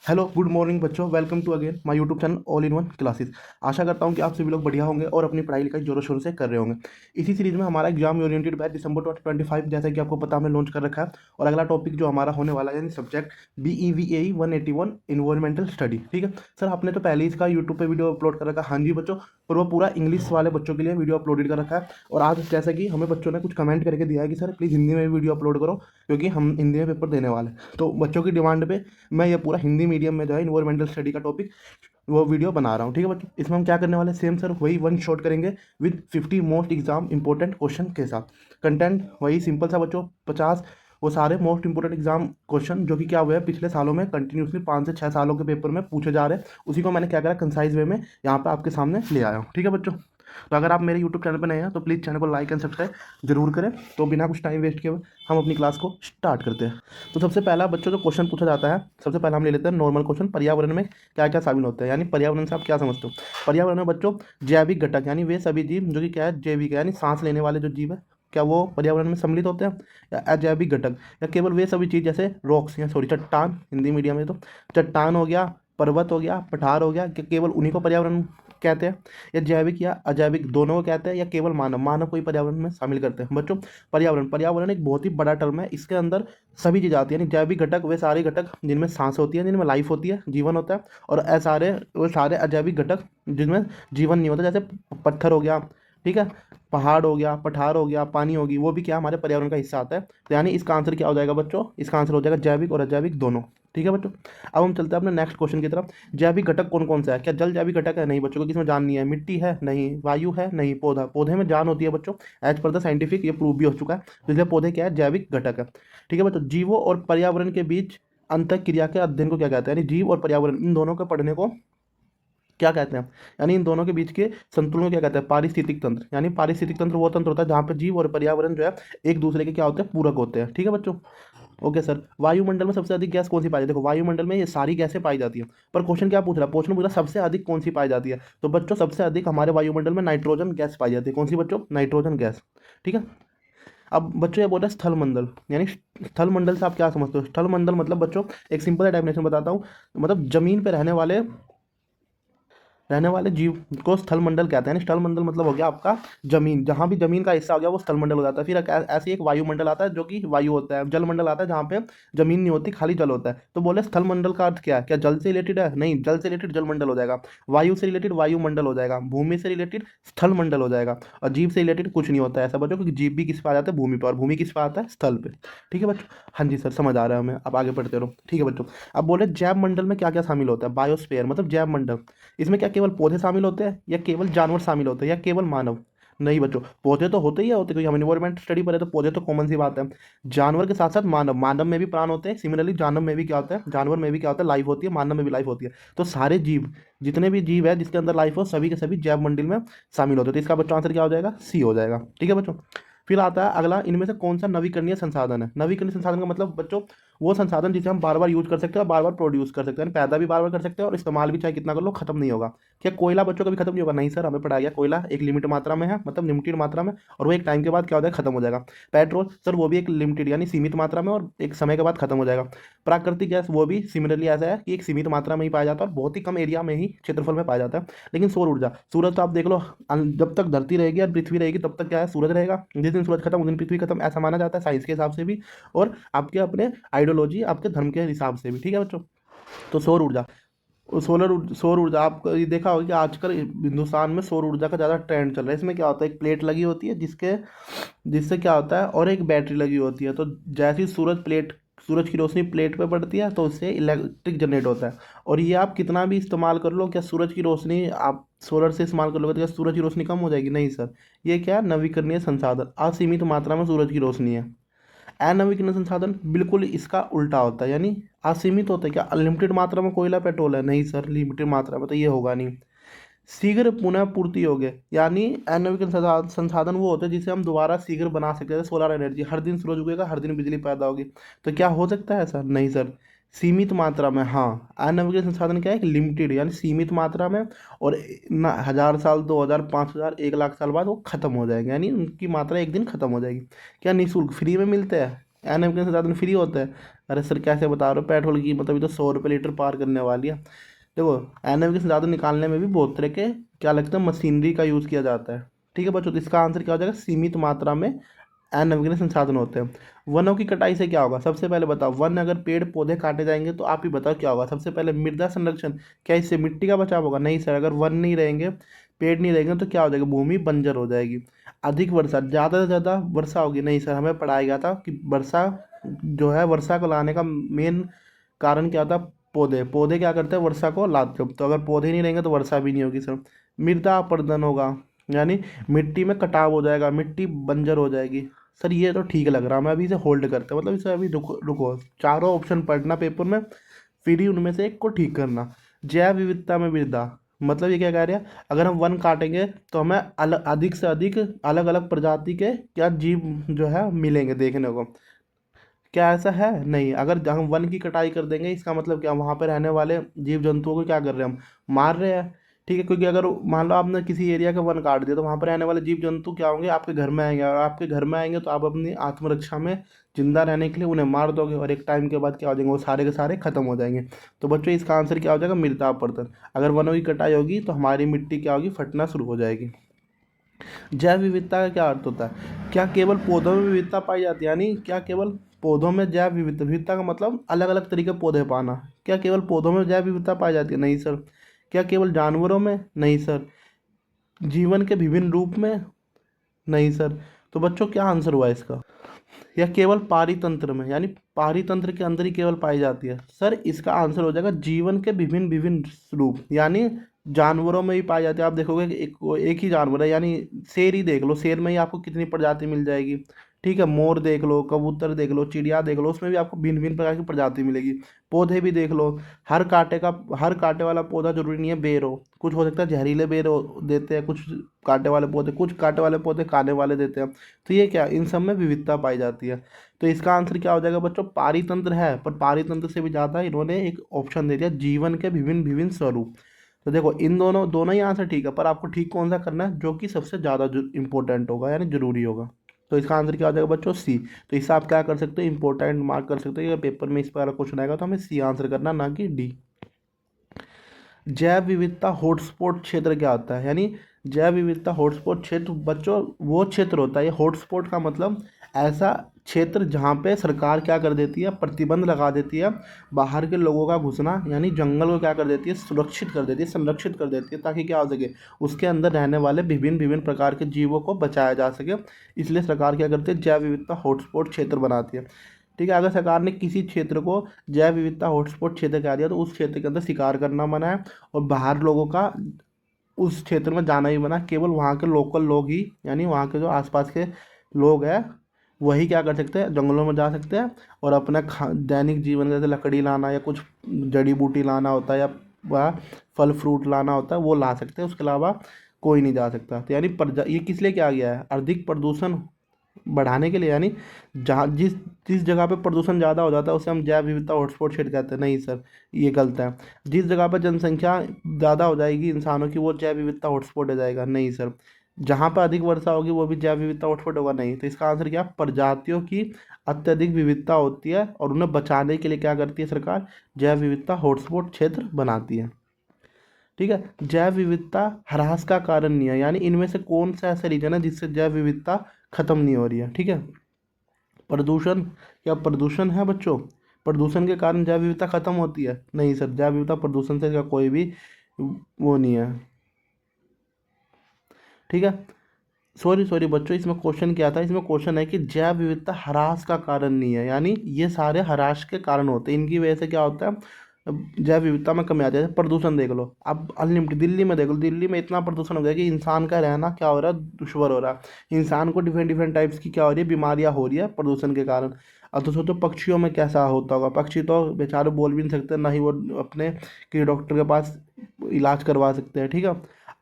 Hello good morning बच्चों, welcome to again my YouTube channel all in one classes. आशा करता हूं कि आप सभी लोग बढ़िया होंगे और अपनी पढ़ाई लिखाई जोरों शोरों से कर रहे होंगे। इसी सीरीज में हमारा एग्जाम ओरिएंटेड बैच दिसंबर 2025 जैसा कि आपको पता हमने लॉन्च कर रखा है। और अगला टॉपिक जो हमारा होने वाला है यानी सब्जेक्ट BEVAE 181 इन्वायरमेंटल स्टडी। ठीक है सर, आपने तो पहले ही इसका यूट्यूब पे वीडियो अपलोड कर रखा है। हाँ जी बच्चों, पर वो पूरा इंग्लिश वाले बच्चों के लिए वीडियो अपलोडेड कर रखा है। और आज जैसा कि हमें बच्चों ने कुछ कमेंट करके दिया है कि सर प्लीज़ हिंदी में भी वीडियो अपलोड करो, क्योंकि हम हिंदी में पेपर देने वाले हैं। तो बच्चों की डिमांड पे मैं ये पूरा हिंदी मीडियम में जो है इन्वायरमेंटल स्टडी का टॉपिक वो वीडियो बना रहा हूँ। ठीक है बच्चों, इसमें हम क्या करने वाले हैं, सेम सर वही वन शॉट करेंगे with 50 most exam important question के साथ। कंटेंट वही सिंपल सा बच्चों, 50 वो सारे मोस्ट इंपॉर्टेंट एग्जाम क्वेश्चन जो कि क्या हुए हैं पिछले सालों में कंटिन्यूसली 5 से 6 सालों के पेपर में पूछे जा रहे हैं, उसी को मैंने क्या करा कंसाइज वे में यहाँ पे आपके सामने ले आया हूँ। ठीक है बच्चों, तो अगर आप मेरे यूट्यूब चैनल पर नए हैं तो प्लीज़ चैनल को लाइक एंड सब्सक्राइब जरूर करें। तो बिना कुछ टाइम वेस्ट किए हुए हम अपनी क्लास को स्टार्ट करते हैं। तो सबसे पहला बच्चों जो क्वेश्चन पूछा जाता है, सबसे पहला हम ले लेते हैं नॉर्मल क्वेश्चन, पर्यावरण में क्या क्या शामिल होता है, यानी पर्यावरण से आप क्या समझते हो। पर्यावरण में बच्चों जैविक घटक यानी वे सभी जीव जो कि क्या है जैविक है, यानी सांस लेने वाले जो जीव है क्या वो पर्यावरण में सम्मिलित होते हैं, या अजैविक घटक या केवल वे सभी चीज़ जैसे रॉक्स या सॉरी चट्टान, हिंदी मीडियम में तो चट्टान हो गया, पर्वत हो गया, पठार हो गया, केवल उन्हीं को पर्यावरण कहते हैं, या जैविक या अजैविक दोनों को कहते हैं, या केवल मानव मानव को ही पर्यावरण में शामिल करते हैं। बच्चों पर्यावरण पर्यावरण एक बहुत ही बड़ा टर्म है, इसके अंदर सभी चीज़ आती है। यानी जैविक घटक वे सारे घटक जिनमें सांस होती है, जिनमें लाइफ होती है, जीवन होता है। और सारे वो सारे अजैविक घटक जिनमें जीवन नहीं होता, जैसे पत्थर हो गया, ठीक है, पहाड़ हो गया, पठार हो गया, पानी होगी, वो भी क्या हमारे पर्यावरण का हिस्सा आता है। तो यानी इसका आंसर क्या हो जाएगा बच्चों, इसका आंसर हो जाएगा जैविक और अजैविक दोनों। ठीक है बच्चों, अब हम चलते हैं अपने नेक्स्ट क्वेश्चन की तरफ। जैविक घटक कौन कौन सा है, क्या जल जैविक घटक है, नहीं बच्चों को इसमें जान नहीं है। मिट्टी है, नहीं। वायु है, नहीं। पौधा, पौधे में जान होती है बच्चों, एज पर द साइंटिफिक ये प्रूव भी हो चुका है, तो इसलिए पौधे क्या है जैविक घटक है। ठीक है बच्चों, जीवों और पर्यावरण के बीच अंतः क्रिया के अध्ययन को क्या कहते हैं, यानी जीव और पर्यावरण इन दोनों के पढ़ने को क्या कहते हैं, यानी इन दोनों के बीच के संतुलन को क्या कहते हैं, पारिस्थितिक तंत्र। यानी पारिस्थितिक तंत्र वो तंत्र होता है जहाँ पे जीव और पर्यावरण जो है एक दूसरे के क्या होते हैं, पूरक होते हैं। ठीक है बच्चों, ओके सर। वायुमंडल में सबसे अधिक गैस कौन सी पाई जाती है, देखो वायुमंडल में ये सारी गैसें पाई जाती है, पर क्वेश्चन क्या पूछ रहा है, क्वेश्चन पूछ रहा है सबसे अधिक कौन सी पाई जाती है। तो बच्चों सबसे अधिक हमारे वायुमंडल में नाइट्रोजन गैस पाई जाती है। कौन सी बच्चों, नाइट्रोजन गैस। ठीक है, अब बच्चों ये बोल रहे हैं स्थल मंडल, यानी स्थल मंडल से आप क्या समझते हो। स्थल मंडल मतलब बच्चों एक सिंपल डेफिनेशन बताता हूँ, मतलब जमीन पे रहने वाले जीव को स्थल मंडल कहते हैं। यानी स्थल मंडल मतलब हो गया आपका जमीन, जहाँ भी जमीन का हिस्सा हो गया वो स्थल मंडल हो जाता है। फिर ऐसे ही एक वायुमंडल आता है जो कि वायु होता है, जल मंडल आता है जहाँ पे जमीन नहीं होती खाली जल होता है। तो बोले स्थल मंडल का अर्थ क्या है, क्या जल से रिलेटेड है, नहीं। जल से रिलेटेड जल मंडल हो जाएगा, वायु से रिलेटेड वायुमंडल हो जाएगा, भूमि से रिलेटेड स्थल मंडल हो जाएगा, और जीव से रिलेटेड कुछ नहीं होता है ऐसा बच्चों, क्योंकि जीव भी किस पे आ जाता है, भूमि पर, और भूमि किस पे आता है, स्थल पे। ठीक है बच्चों, हाँ जी सर समझ आ रहा है हमें, अब आगे पढ़ते रहो। ठीक है बच्चों, अब बोले जैव मंडल में क्या क्या शामिल होता है, बायोस्फीयर मतलब जैव मंडल, इसमें क्या केवल पौधे शामिल होते हैं, या केवल जानवर शामिल होते हैं, या केवल मानव। नहीं बच्चों, पौधे तो होते ही होते, क्योंकि हम इन्वायरमेंट स्टडी पर है तो पौधे तो कॉमन सी बात है। जानवर के साथ साथ मानव, मानव में भी प्राण होते हैं। सिमिलरली जानवर में भी क्या होता है, जानवर में भी क्या होता है, लाइफ होती है, मानव में भी लाइफ होती है। तो सारे जीव, जितने भी जीव है जिसके अंदर लाइफ हो, सभी के सभी जैव मंडल में शामिल होते हैं। तो इसका बच्चों आंसर क्या हो जाएगा, सी हो जाएगा। ठीक है बच्चों, फिर आता है अगला, इनमें से कौन सा नवीकरणीय संसाधन है। नवीकरणीय संसाधन का मतलब बच्चों वो संसाधन जिसे हम बार बार यूज कर सकते हैं और बार बार प्रोड्यूस कर सकते हैं, पैदा भी बार बार कर सकते हैं और इस्तेमाल भी चाहे कितना कर लो खत्म नहीं होगा। क्या कोयला बच्चों कभी खत्म नहीं होगा, नहीं सर, हमें पढ़ाया गया कोयला एक लिमिट मात्रा में है, मतलब लिमिटेड मात्रा में, और वो एक टाइम के बाद क्या होता है, खत्म हो जाएगा। पेट्रोल सर वो भी एक लिमिटेड यानी सीमित मात्रा में और एक समय के बाद खत्म हो जाएगा। प्राकृतिक गैस वो भी सिमिलरली ऐसा है कि एक सीमित मात्रा में ही पाया जाता है और बहुत ही कम एरिया में ही क्षेत्रफल में पाया जाता है। लेकिन सौर ऊर्जा, सूरज तो आप देख लो, जब तक धरती रहेगी और पृथ्वी रहेगी तब तक क्या है, सूरज रहेगा। जिस दिन सूरज खत्म उस दिन पृथ्वी खत्म, ऐसा माना जाता है साइंस के हिसाब से भी, और आपके अपने आइडियोलॉजी आपके धर्म के हिसाब से भी। ठीक है बच्चों, तो सौर ऊर्जा, सौर ऊर्जा आपको ये देखा होगा कि आजकल हिंदुस्तान में सौर ऊर्जा का ज़्यादा ट्रेंड चल रहा है। इसमें क्या होता है, एक प्लेट लगी होती है जिससे क्या होता है, और एक बैटरी लगी होती है। तो जैसे ही सूरज की रोशनी प्लेट पे पड़ती है तो उससे इलेक्ट्रिक जनरेट होता है। और ये आप कितना भी इस्तेमाल कर लो, क्या सूरज की रोशनी आप सोलर से इस्तेमाल कर लोगे तो क्या सूरज की रोशनी कम हो जाएगी, नहीं सर। ये क्या है, नवीकरणीय संसाधन, असीमित मात्रा में सूरज की रोशनी है। अनवीकरणीय संसाधन बिल्कुल इसका उल्टा होता है, यानी असीमित होता है। क्या अनलिमिटेड मात्रा में कोयला पेट्रोल है, नहीं सर, लिमिटेड मात्रा में तो ये होगा नहीं। शीघ्र पुनः पूर्ति योग्य, यानी अनवीकरण संसाधन वो होते हैं जिसे हम दोबारा शीघ्र बना सकते हैं। सोलर एनर्जी, हर दिन सूरज उगेगा, हर दिन बिजली पैदा होगी, तो क्या हो सकता है सर, नहीं सर, सीमित मात्रा में। हाँ, अनवीकरण संसाधन क्या है, लिमिटेड यानी सीमित मात्रा में, और ना 1000 साल, 2000, 5000, 1 लाख साल बाद वो खत्म हो जाएंगे, यानी उनकी मात्रा एक दिन खत्म हो जाएगी। क्या निःशुल्क फ्री में मिलते हैं, NM के संसाधन फ्री होता है? अरे सर कैसे बता रहे हो, पेट्रोल की कीमत अभी तो 100 रुपये लीटर पार करने वाली है। देखो NM के संसाधन निकालने में भी बहुत तरह के क्या लगता है मशीनरी का यूज़ किया जाता है। ठीक है बच्चों, तो इसका आंसर क्या हो जाएगा, सीमित मात्रा में अनवगैर संसाधन होते हैं। वनों की कटाई से क्या होगा, सबसे पहले बताओ, वन अगर पेड़ पौधे काटे जाएंगे तो आप ही बताओ क्या होगा। सबसे पहले मृदा संरक्षण, क्या इससे मिट्टी का बचाव होगा? नहीं सर, अगर वन नहीं रहेंगे, पेड़ नहीं रहेंगे तो क्या हो जाएगा, भूमि बंजर हो जाएगी। अधिक वर्षा, ज़्यादा से ज़्यादा वर्षा होगी? नहीं सर, हमें पढ़ाया गया था कि वर्षा जो है, वर्षा को लाने का मेन कारण क्या था, पौधे। पौधे क्या करते हैं, वर्षा को लाते हैं। तो अगर पौधे नहीं रहेंगे तो वर्षा भी नहीं होगी सर। मृदा अपरदन होगा, यानी मिट्टी में कटाव हो जाएगा, मिट्टी बंजर हो जाएगी। सर ये तो ठीक लग रहा है, मैं अभी इसे होल्ड करते हैं, मतलब इसे अभी रुको रुको, चारों ऑप्शन पढ़ना पेपर में, फिर ही उनमें से एक को ठीक करना। जैव विविधता में वृद्धा, मतलब ये क्या कह रहे हैं, अगर हम वन काटेंगे तो हमें अधिक से अधिक अलग अलग प्रजाति के क्या जीव जो है मिलेंगे देखने को। क्या ऐसा है? नहीं। अगर हम वन की कटाई कर देंगे, इसका मतलब क्या, वहाँ पर रहने वाले जीव जंतुओं को क्या कर रहे हैं, हम मार रहे हैं। ठीक है, क्योंकि अगर मान लो आपने किसी एरिया का वन काट दिया तो वहाँ पर रहने वाले जीव जंतु क्या होंगे, आपके घर में आएंगे, और आपके घर में आएंगे तो आप अपनी आत्मरक्षा में जिंदा रहने के लिए उन्हें मार दोगे, और एक टाइम के बाद क्या हो जाएंगे, वो सारे के सारे खत्म हो जाएंगे। तो बच्चों इसका आंसर क्या हो जाएगा, मृदा अपरदन। अगर वनों की कटाई होगी तो हमारी मिट्टी क्या होगी, फटना शुरू हो जाएगी। जैव विविधता का क्या अर्थ होता है, क्या केवल पौधों में विविधता पाई जाती है, यानी क्या केवल पौधों में जैव विविधता, विविधता का मतलब अलग अलग तरीके के पौधे पाना। क्या केवल पौधों में जैव विविधता पाई जाती है? नहीं सर। क्या केवल जानवरों में? नहीं सर। जीवन के विभिन्न रूप में? नहीं सर। तो बच्चों क्या आंसर हुआ इसका, या केवल पारितंत्र में, यानी पारितंत्र के अंदर ही केवल पाई जाती है? सर इसका आंसर हो जाएगा जीवन के विभिन्न विभिन्न रूप, यानी जानवरों में ही पाई जाती है। आप देखोगे कि एक ही जानवर है, यानी शेर ही देख लो, शेर में ही आपको कितनी प्रजाति मिल जाएगी। ठीक है, मोर देख लो, कबूतर देख लो, चिड़िया देख लो, उसमें भी आपको भिन्न भिन्न प्रकार की प्रजाति मिलेगी। पौधे भी देख लो, हर कांटे वाला पौधा जरूरी नहीं है बेर हो, कुछ हो सकता है जहरीले बेर देते हैं, कुछ कांटे वाले पौधे, कुछ कांटे वाले पौधे खाने वाले देते हैं। तो ये क्या, इन सब में विविधता पाई जाती है। तो इसका आंसर क्या हो जाएगा बच्चों, पारितंत्र है, पर पारितंत्र से भी ज़्यादा इन्होंने एक ऑप्शन दे दिया, जीवन के विभिन्न विभिन्न स्वरूप। तो देखो इन दोनों दोनों ही आंसर ठीक है, पर आपको ठीक कौन सा करना है, जो कि सबसे ज़्यादा इंपॉर्टेंट होगा, यानी जरूरी होगा। तो इसका आंसर क्या हो जाएगा बच्चों, सी। तो इससे आप क्या कर सकते हो, इंपॉर्टेंट मार्क कर सकते हो, अगर पेपर में इस पर क्वेश्चन आएगा तो हमें सी आंसर करना, ना कि डी। जैव विविधता हॉटस्पॉट क्षेत्र क्या होता है, यानी जैव विविधता हॉटस्पॉट क्षेत्र बच्चों वो क्षेत्र होता है, ये हॉटस्पॉट का मतलब ऐसा क्षेत्र जहाँ पे सरकार क्या कर देती है, प्रतिबंध लगा देती है बाहर के लोगों का घुसना, यानी जंगल को क्या कर देती है, सुरक्षित कर देती है, संरक्षित कर देती है, ताकि क्या हो सके, उसके अंदर रहने वाले विभिन्न विभिन्न प्रकार के जीवों को बचाया जा सके। इसलिए सरकार क्या करती है, जैव विविधता हॉटस्पॉट क्षेत्र बनाती है। ठीक है, अगर सरकार ने किसी क्षेत्र को जैव विविधता हॉटस्पॉट क्षेत्र कह दिया तो उस क्षेत्र के अंदर शिकार करना मना है, और बाहर लोगों का उस क्षेत्र में जाना ही मना। केवल वहाँ के लोकल लोग ही, यानी वहाँ के जो आसपास के लोग हैं वही क्या कर सकते हैं, जंगलों में जा सकते हैं, और अपना दैनिक जीवन जैसे लकड़ी लाना या कुछ जड़ी बूटी लाना होता है, या वह फल फ्रूट लाना होता है, वो ला सकते हैं, उसके अलावा कोई नहीं जा सकता। तो यानी ये किस लिए किया गया है, अधिक प्रदूषण बढ़ाने के लिए, यानी जहाँ जिस जिस जगह पे प्रदूषण ज़्यादा हो जाता है उसे हम जैव विविधता हॉटस्पॉट क्षेत्र कहते हैं। नहीं सर, ये गलत है। जिस जगह पर जनसंख्या ज़्यादा हो जाएगी इंसानों की, वो जैव विविधता हॉटस्पॉट हो जाएगा। नहीं सर, जहाँ पर अधिक वर्षा होगी वो भी जैव विविधता हॉटस्पॉट होगा। नहीं, तो इसका आंसर क्या, प्रजातियों की अत्यधिक विविधता होती है और उन्हें बचाने के लिए क्या करती है सरकार, जैव विविधता हॉटस्पॉट क्षेत्र बनाती है। ठीक है, जैव विविधता ह्रास का कारण नहीं है, यानी इनमें से कौन सा ऐसा रीजन है जिससे जैव विविधता खत्म नहीं हो रही है। ठीक है, प्रदूषण, क्या प्रदूषण है बच्चों, प्रदूषण के कारण जैव विविधता खत्म होती है? नहीं सर, जैव विविधता प्रदूषण से का कोई भी वो नहीं है। ठीक है, सॉरी सॉरी बच्चों, इसमें क्वेश्चन क्या था, इसमें क्वेश्चन है कि जैव विविधता ह्रास का कारण नहीं है, यानी ये सारे ह्रास के कारण होते हैं, इनकी वजह से क्या होता है, जैव विविधता में कमी आती है। प्रदूषण देख लो, अब अनलिमिटेड दिल्ली में देख लो, दिल्ली में इतना प्रदूषण हो गया कि इंसान का रहना क्या हो रहा है, दुश्वार हो रहा है। इंसान को डिफरेंट डिफरेंट टाइप्स की क्या हो रही है, बीमारियाँ हो रही है प्रदूषण के कारण। अब तो सोचो पक्षियों में कैसा होता होगा, पक्षी तो बेचारे बोल भी नहीं सकते, ना ही वो अपने किसी डॉक्टर के पास इलाज करवा सकते हैं। ठीक है,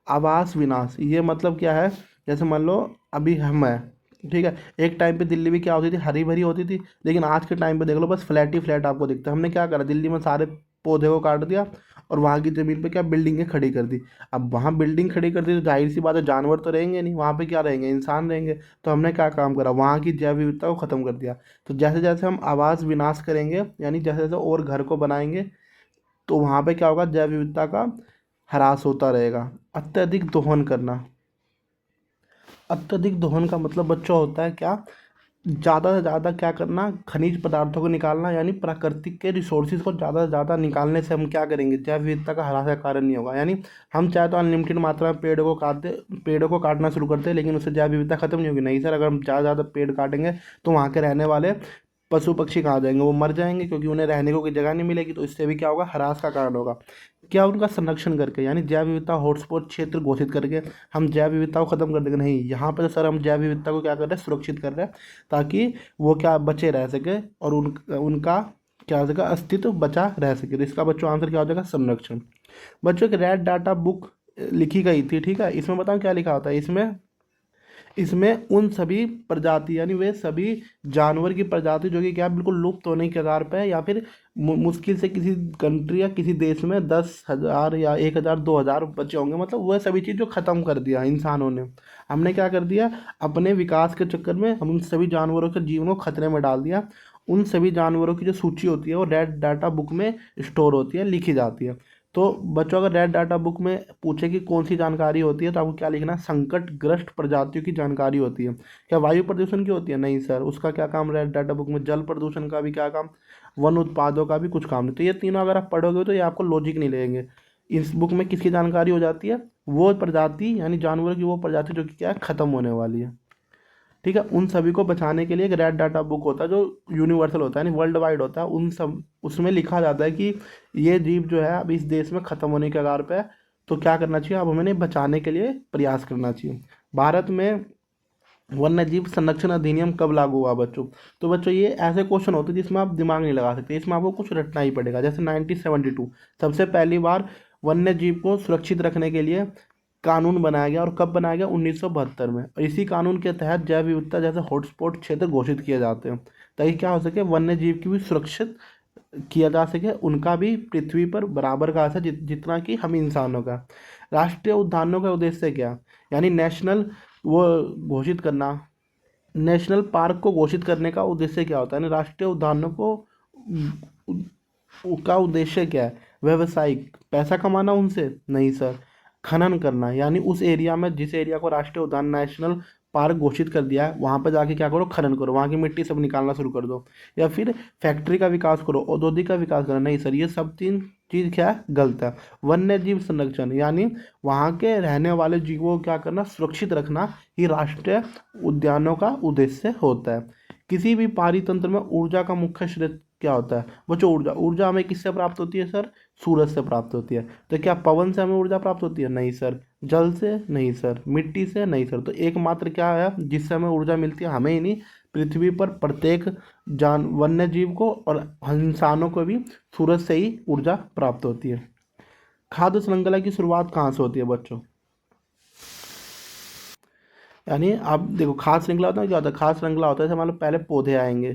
आवास विनाश, ये मतलब क्या है, जैसे मान लो अभी हम हैं, ठीक है, एक टाइम पे दिल्ली भी क्या होती थी, हरी भरी होती थी, लेकिन आज के टाइम पे देख लो बस फ्लैट ही फ्लैट आपको दिखता है। हमने क्या करा, दिल्ली में सारे पौधे को काट दिया और वहाँ की ज़मीन पे क्या बिल्डिंगें खड़ी कर दी। अब वहाँ बिल्डिंग खड़ी कर दी तो जाहिर सी बात है जानवर तो रहेंगे नहीं, वहाँ पे क्या रहेंगे, इंसान रहेंगे। तो हमने क्या काम करा, वहाँ की जैव विविधता को ख़त्म कर दिया। तो जैसे जैसे हम आवास विनाश करेंगे, यानी जैसे जैसे और घर को बनाएंगे, तो वहाँ पे क्या होगा, जैव विविधता का ह्रास होता रहेगा। अत्यधिक दोहन करना, अत्यधिक दोहन का मतलब बच्चों होता है क्या, ज़्यादा से ज़्यादा क्या करना, खनिज पदार्थों को निकालना, यानी प्राकृतिक के रिसोर्सेज को ज़्यादा से ज़्यादा निकालने से हम क्या करेंगे, जैव विविधता का ह्रास का कारण नहीं होगा। यानी हम चाहे तो अनलिमिटेड मात्रा में पेड़ों को काटना शुरू करते हैं, लेकिन उससे जैव विविधता खत्म नहीं होगी। नहीं सर, अगर हम ज़्यादा से ज़्यादा पेड़ काटेंगे तो वहाँ के रहने वाले पशु पक्षी कहाँ जाएंगे, वो मर जाएंगे, क्योंकि उन्हें रहने को कोई जगह नहीं मिलेगी। तो इससे भी क्या होगा, ह्रास का कारण होगा। क्या, उनका संरक्षण करके, यानी जैव विविधता हॉटस्पॉट क्षेत्र घोषित करके हम जैव विविधता को खत्म कर देंगे। नहीं, यहाँ पर सर हम जैव विविधता को क्या कर रहे हैं, सुरक्षित कर रहे हैं, ताकि वो क्या बचे रह सके और उनका क्या हो सके, अस्तित्व बचा रह सके। तो इसका बच्चों आंसर क्या हो जाएगा, संरक्षण। बच्चों एक रेड डाटा बुक लिखी गई थी, ठीक है। इसमें बताऊँ क्या लिखा होता है, इसमें इसमें उन सभी प्रजाति, यानी वे सभी जानवर की प्रजाति जो कि क्या बिल्कुल लुप्त होने के कगार पे है, या फिर मुश्किल से किसी कंट्री या किसी देश में 10,000 या 1,000 2,000 बचे होंगे, मतलब वह सभी चीज़ जो ख़त्म कर दिया इंसानों ने। हमने क्या कर दिया, अपने विकास के चक्कर में हम उन सभी जानवरों के जीवन को खतरे में डाल दिया। उन सभी जानवरों की जो सूची होती है वो रेड डाटा बुक में स्टोर होती है, लिखी जाती है। तो बच्चों, अगर रेड डाटा बुक में पूछे कि कौन सी जानकारी होती है, तो आपको क्या लिखना है, संकटग्रस्त प्रजातियों की जानकारी होती है। क्या वायु प्रदूषण की होती है, नहीं सर, उसका क्या काम रेड डाटा बुक में। जल प्रदूषण का भी क्या काम, वन उत्पादों का भी कुछ काम नहीं। तो ये तीनों अगर आप पढ़ोगे तो ये आपको लॉजिक नहीं लगेंगे। इस बुक में किसकी जानकारी हो जाती है, वो प्रजाति, यानी जानवरों की वो प्रजाति जो कि क्या है, खत्म होने वाली है। ठीक है, उन सभी को बचाने के लिए एक रेड डाटा बुक होता है जो यूनिवर्सल होता है, यानी वर्ल्ड वाइड होता है। उन सब उसमें लिखा जाता है कि ये जीव जो है अब इस देश में ख़त्म होने के कगार पे है, तो क्या करना चाहिए, अब हमें इन्हें बचाने के लिए प्रयास करना चाहिए। भारत में वन्य जीव संरक्षण अधिनियम कब लागू हुआ बच्चों। तो बच्चों ये ऐसे क्वेश्चन होते हैं जिसमें आप दिमाग नहीं लगा सकते, इसमें आपको कुछ रटना ही पड़ेगा। जैसे 1972 सबसे पहली बार वन्य जीव को सुरक्षित रखने के लिए कानून बनाया गया, और कब बनाया गया, 1972 में। और इसी कानून के तहत जैव विविधता जैसे हॉटस्पॉट क्षेत्र घोषित किए जाते हैं, ताकि क्या हो सके, वन्य जीव की भी सुरक्षित किया जा सके, उनका भी पृथ्वी पर बराबर का असर जितना कि हम इंसानों का। राष्ट्रीय उद्यानों का उद्देश्य क्या, यानी नेशनल वो घोषित करना, नेशनल पार्क को घोषित करने का उद्देश्य क्या होता है, यानी राष्ट्रीय उद्यानों को का उद्देश्य क्या है, व्यवसायिक पैसा कमाना उनसे, नहीं सर, खनन करना, यानी उस एरिया में, जिस एरिया को राष्ट्रीय उद्यान नेशनल पार्क घोषित कर दिया है, वहाँ पर जाके क्या करो, खनन करो, वहाँ की मिट्टी सब निकालना शुरू कर दो। या फिर फैक्ट्री का विकास करो, औद्योगिक का विकास करो, नहीं सर, ये सब तीन चीज़ क्या है, गलत है। वन्य जीव संरक्षण, यानी वहाँ के रहने वाले जीवों को क्या करना, सुरक्षित रखना, ही राष्ट्रीय उद्यानों का उद्देश्य होता है। किसी भी पारितंत्र में ऊर्जा का मुख्य स्रोत क्या होता है बच्चों, ऊर्जा। ऊर्जा हमें किससे प्राप्त होती है सर, सूरज से प्राप्त होती है। तो क्या पवन से हमें ऊर्जा प्राप्त होती है, नहीं सर। जल से, नहीं सर। मिट्टी से, नहीं सर। तो एकमात्र क्या है जिससे हमें ऊर्जा मिलती है, हमें ही नहीं, पृथ्वी पर प्रत्येक वन्य जीव को और इंसानों को भी सूरज से ही ऊर्जा प्राप्त होती है। खाद्य श्रृंखला की शुरुआत कहाँ से होती है बच्चों, यानी आप देखो, खाद्य श्रृंखला होता है क्या होता है, खाद्य श्रृंखला होता है जैसे मान लो पहले पौधे आएंगे,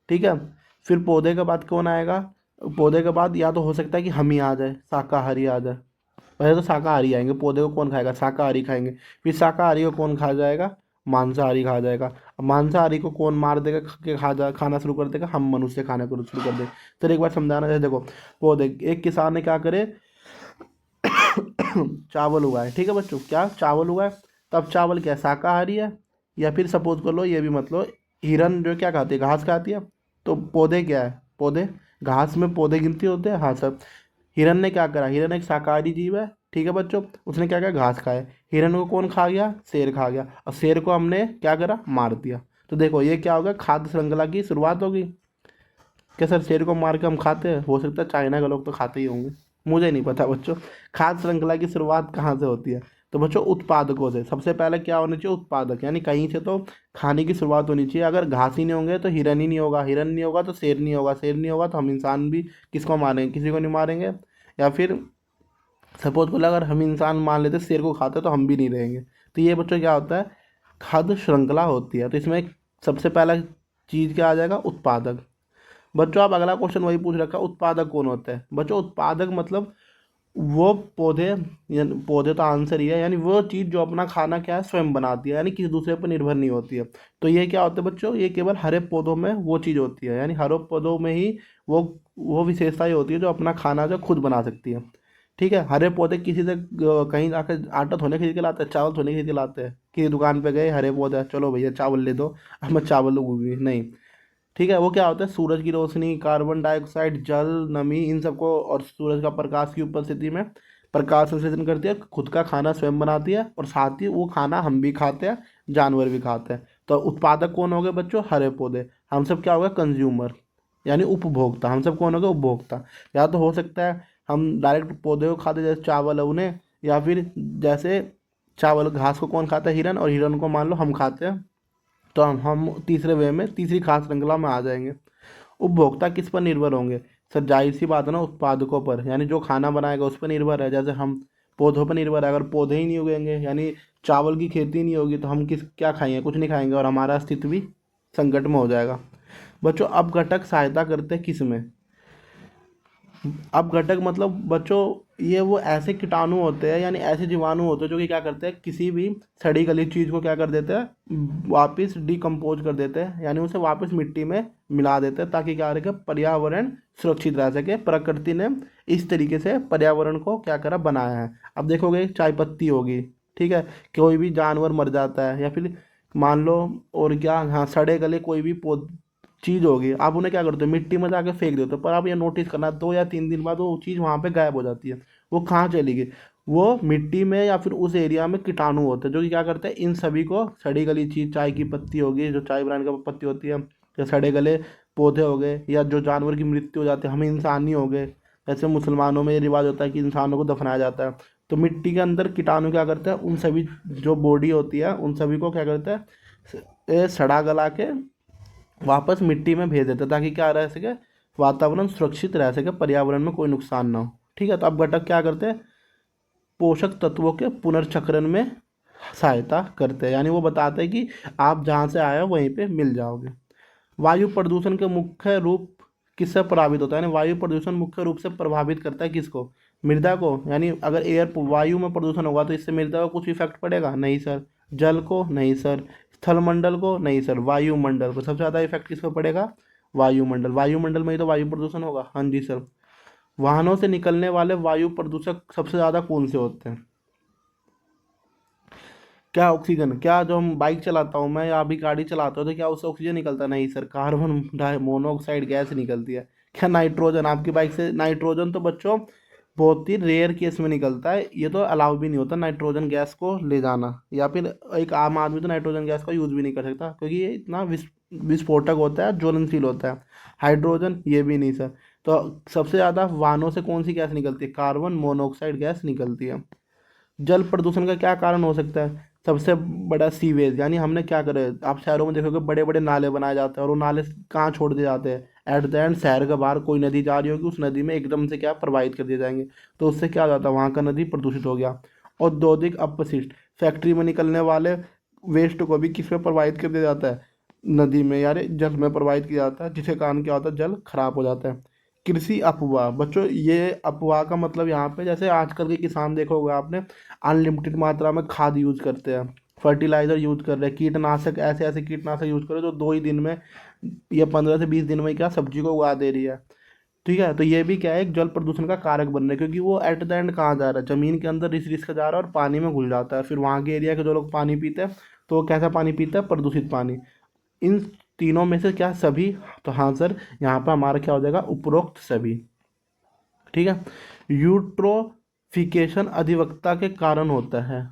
ठीक है, फिर पौधे के बाद कौन आएगा, पौधे के बाद या तो हो सकता है कि हम ही आ जाए, शाकाहारी आ जाए। पहले तो शाकाहारी आएंगे, पौधे को कौन खाएगा, शाकाहारी खाएंगे। फिर शाकाहारी को कौन खा जाएगा, मांसाहारी खा जाएगा। अब मांसाहारी को कौन मार देगा, खाना शुरू कर देगा, हम मनुष्य खाना को शुरू कर देंगे। तो एक बार समझाना है, देखो पौधे, एक किसान ने क्या करे, चावल उगाए, ठीक है बच्चों, क्या चावल उगाए। तब चावल क्या है, शाकाहारी है। या फिर सपोज कर लो, ये भी मतलब हिरन जो क्या खाती है, घास खाती है। तो पौधे क्या है, पौधे घास में पौधे गिनती होते हैं, हाँ सर। हिरन ने क्या करा, हिरन एक शाकाहारी जीव है, ठीक है बच्चों, उसने क्या किया, घास खाए। हिरन को कौन खा गया, शेर खा गया, और शेर को हमने क्या करा, मार दिया। तो देखो ये क्या होगा, खाद्य श्रृंखला की शुरुआत होगी। क्या सर शेर को मार के हम खाते हैं, हो सकता है चाइना के लोग तो खाते ही होंगे, मुझे नहीं पता बच्चों। खाद्य श्रृंखला की शुरुआत कहाँ से होती है, तो बच्चों उत्पादकों से। सबसे पहले क्या होना चाहिए, उत्पादक, यानी कहीं से तो खाने की शुरुआत होनी चाहिए। अगर घास ही नहीं होंगे तो हिरन ही नहीं होगा, हिरन नहीं होगा तो शेर नहीं होगा, शेर नहीं होगा तो हम इंसान भी किसको मारेंगे, किसी को नहीं मारेंगे। या फिर सपोज को अगर हम इंसान मान लेते शेर को खाते तो हम भी नहीं रहेंगे। तो ये बच्चों क्या होता है, खाद्य श्रृंखला होती है। तो इसमें सबसे पहला चीज़ क्या आ जाएगा, उत्पादक। बच्चों आप अगला क्वेश्चन वही पूछ रखा, उत्पादक कौन होता है बच्चों, उत्पादक मतलब वो पौधे, यानी पौधे तो आंसर ही है, यानी वो चीज़ जो अपना खाना क्या है स्वयं बनाती है, यानी किसी दूसरे पर निर्भर नहीं होती है। तो ये क्या होता है बच्चों, ये केवल हरे पौधों में वो चीज़ होती है, यानी हरे पौधों में ही वो वो विशेषता ये होती है जो अपना खाना जो खुद बना सकती है। ठीक है, हरे पौधे किसी से कहीं जाकर आटा थोड़े खरीद के लाते हैं, चावल थोड़े खरीद के लाते हैं, किसी दुकान पे गए हरे पौधे, चलो भैया चावल ले दो, अब मैं चावल लूँगी नहीं। ठीक है, वो क्या होता है, सूरज की रोशनी, कार्बन डाइऑक्साइड, जल, नमी, इन सबको, और सूरज का प्रकाश की उपस्थिति में प्रकाश संश्लेषण करती है, खुद का खाना स्वयं बनाती है, और साथ ही वो खाना हम भी खाते हैं, जानवर भी खाते हैं। तो उत्पादक कौन हो गए बच्चों, हरे पौधे। हम सब क्या हो गए, कंज्यूमर, यानी उपभोक्ता। हम सब कौन हो गए, उपभोक्ता। या तो हो सकता है हम डायरेक्ट पौधे को खाते, जैसे चावल है उन्हें, या फिर जैसे चावल घास को कौन खाता है, हिरन, और हिरन को मान लो हम खाते हैं। तो हम तीसरे वे में, तीसरी खास श्रृंखला में आ जाएंगे। उपभोक्ता किस पर निर्भर होंगे, सर जाहिर सी बात है ना, उत्पादकों पर, यानी जो खाना बनाएगा उस पर निर्भर है। जैसे हम पौधों पर निर्भर है, अगर पौधे ही नहीं उगेंगे, यानी चावल की खेती नहीं होगी, तो हम किस क्या खाएंगे, कुछ नहीं खाएंगे, और हमारा अस्तित्व भी संकट में हो जाएगा। बच्चों अब घटक सहायता करते हैं किस में, अब घटक मतलब बच्चों ये वो ऐसे कीटाणु होते हैं, यानी ऐसे जीवाणु होते हैं जो कि क्या करते हैं, किसी भी सड़ी गली चीज़ को क्या कर देते हैं, वापस डिकम्पोज कर देते हैं, यानी उसे वापस मिट्टी में मिला देते हैं, ताकि क्या रहे, पर्यावरण सुरक्षित रह सके। प्रकृति ने इस तरीके से पर्यावरण को क्या करा, बनाया है। अब देखोगे चाय पत्ती होगी, ठीक है, कोई भी जानवर मर जाता है, या फिर मान लो, और क्या, हाँ, सड़े गले कोई भी पौध चीज़ होगी, आप उन्हें क्या करते हो, मिट्टी में जाके फेंक देते हो, पर आप ये नोटिस करना 2 या 3 दिन बाद वो चीज़ वहाँ पे गायब हो जाती है। वो कहाँ चली गई, वो मिट्टी में या फिर उस एरिया में कीटाणु होते हैं जो कि क्या करते हैं, इन सभी को, सड़ी गली चीज़, चाय की पत्ती होगी, जो चाय बनाने का पत्ती होती है, या सड़े गले पौधे हो गए, या जो जानवर की मृत्यु हो जाती है, हम इंसान ही हो गए। जैसे मुसलमानों में ये रिवाज होता है कि इंसानों को दफनाया जाता है, तो मिट्टी के अंदर कीटाणु क्या करते हैं, उन सभी जो बॉडी होती है उन सभी को क्या करते हैं, सड़ा गला के वापस मिट्टी में भेज देते हैं, ताकि क्या रह सके, वातावरण सुरक्षित रह सके, पर्यावरण में कोई नुकसान ना हो। ठीक है, तो अब घटक क्या करते हैं, पोषक तत्वों के पुनर्चक्रण में सहायता करते हैं, यानी वो बताते हैं कि आप जहाँ से आए हो वहीं पे मिल जाओगे। वायु प्रदूषण के मुख्य रूप किससे प्रभावित होता है, यानी वायु प्रदूषण मुख्य रूप से प्रभावित करता है किसको, मृदा को। यानी अगर एयर वायु में प्रदूषण होगा तो इससे मृदा को कुछ इफेक्ट पड़ेगा, नहीं सर। जल को, नहीं सर। स्थलमंडल को, नहीं सर। वायुमंडल को, सबसे ज़्यादा इफेक्ट किस पे पड़ेगा, वायुमंडल। वायुमंडल में ही तो वायु प्रदूषण होगा, हाँ जी सर। वाहनों से निकलने वाले वायु प्रदूषक सबसे ज़्यादा कौन से होते हैं, क्या ऑक्सीजन, क्या जो हम बाइक चलाता हूँ मैं, या अभी गाड़ी चलाता हूँ, तो क्या उससे ऑक्सीजन निकलता है, नहीं sir, carbon di monoxide gas निकलती है। क्या नाइट्रोजन, आपकी बाइक से नाइट्रोजन तो बच्चों बहुत ही रेयर केस में निकलता है, ये तो अलाउ भी नहीं होता नाइट्रोजन गैस को ले जाना, या फिर एक आम आदमी तो नाइट्रोजन गैस का यूज़ भी नहीं कर सकता, क्योंकि ये इतना विस्फोटक होता है, ज्वलनशील होता है। हाइड्रोजन, ये भी नहीं सर। तो सबसे ज़्यादा वाहनों से कौन सी गैस निकलती है, कार्बन मोनोऑक्साइड गैस निकलती है। जल प्रदूषण का क्या कारण हो सकता है, सबसे बड़ा सीवेज, यानी हमने क्या करे, आप शहरों में देखोगे बड़े बड़े नाले बनाए जाते हैं, और वो नाले कहाँ छोड़ दिए जाते हैं, एट द एंड शहर के बाहर कोई नदी जा रही होगी, उस नदी में एकदम से क्या प्रवाहित कर दिए जाएंगे, तो उससे क्या हो जाता है, वहाँ का नदी प्रदूषित हो गया। औद्योगिक अपशिष्ट, फैक्ट्री में निकलने वाले वेस्ट को भी किस में प्रवाहित कर दिया जाता है, नदी में, यार जल में प्रवाहित किया जाता है, जिसके कारण क्या होता है, जल खराब हो जाता है। कृषि अपवाह, बच्चों ये अपवाह का मतलब यहाँ पे, जैसे आजकल के किसान देखोगे आपने, अनलिमिटेड मात्रा में खाद यूज़ करते हैं, फर्टिलाइज़र यूज़ कर रहे हैं, कीटनाशक, ऐसे ऐसे कीटनाशक यूज़ कर रहे हैं जो 2 ही दिन में या 15 से 20 दिन में क्या सब्जी को उगा दे रही है। ठीक है, तो ये भी क्या है, एक जल प्रदूषण का कारक बन रहा है, क्योंकि वो एट द एंड कहाँ जा रहा है, जमीन के अंदर रिस रिस का जा रहा है, और पानी में घुल जाता है, फिर वहाँ के एरिया के जो लोग पानी पीते हैं तो वो कैसा पानी पीते हैं, प्रदूषित पानी। इन तीनों में से क्या सभी, तो हाँ सर, यहाँ पर हमारा क्या हो जाएगा, उपरोक्त सभी। ठीक है, यूट्रोफिकेशन अधिकता के कारण होता है।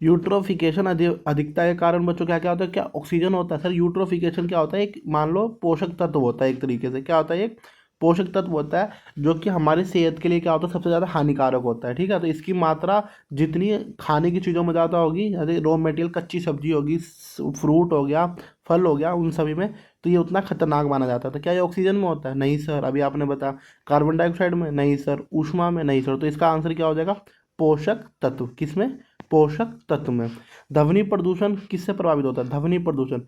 यूट्रोफिकेशन अधिकता के कारण बच्चों क्या क्या होता है, क्या ऑक्सीजन होता है, सर यूट्रोफिकेशन क्या होता है, एक मान लो पोषक तत्व होता है, एक तरीके से क्या होता है, एक पोषक तत्व होता है जो कि हमारी सेहत के लिए क्या होता है, सबसे ज़्यादा हानिकारक होता है। ठीक है, तो इसकी मात्रा जितनी खाने की चीज़ों में ज़्यादा होगी, जैसे रॉ मटेरियल कच्ची सब्जी होगी, फ्रूट हो गया, फल हो गया, उन सभी में, तो ये उतना खतरनाक माना जाता है। तो क्या ये ऑक्सीजन में होता है, नहीं सर। अभी आपने बताया कार्बन डाइऑक्साइड में, नहीं सर। ऊष्मा में, नहीं सर। तो इसका आंसर क्या हो जाएगा, पोषक तत्व, किसमें, पोषक तत्व में। ध्वनि प्रदूषण किससे प्रभावित होता है, ध्वनि प्रदूषण,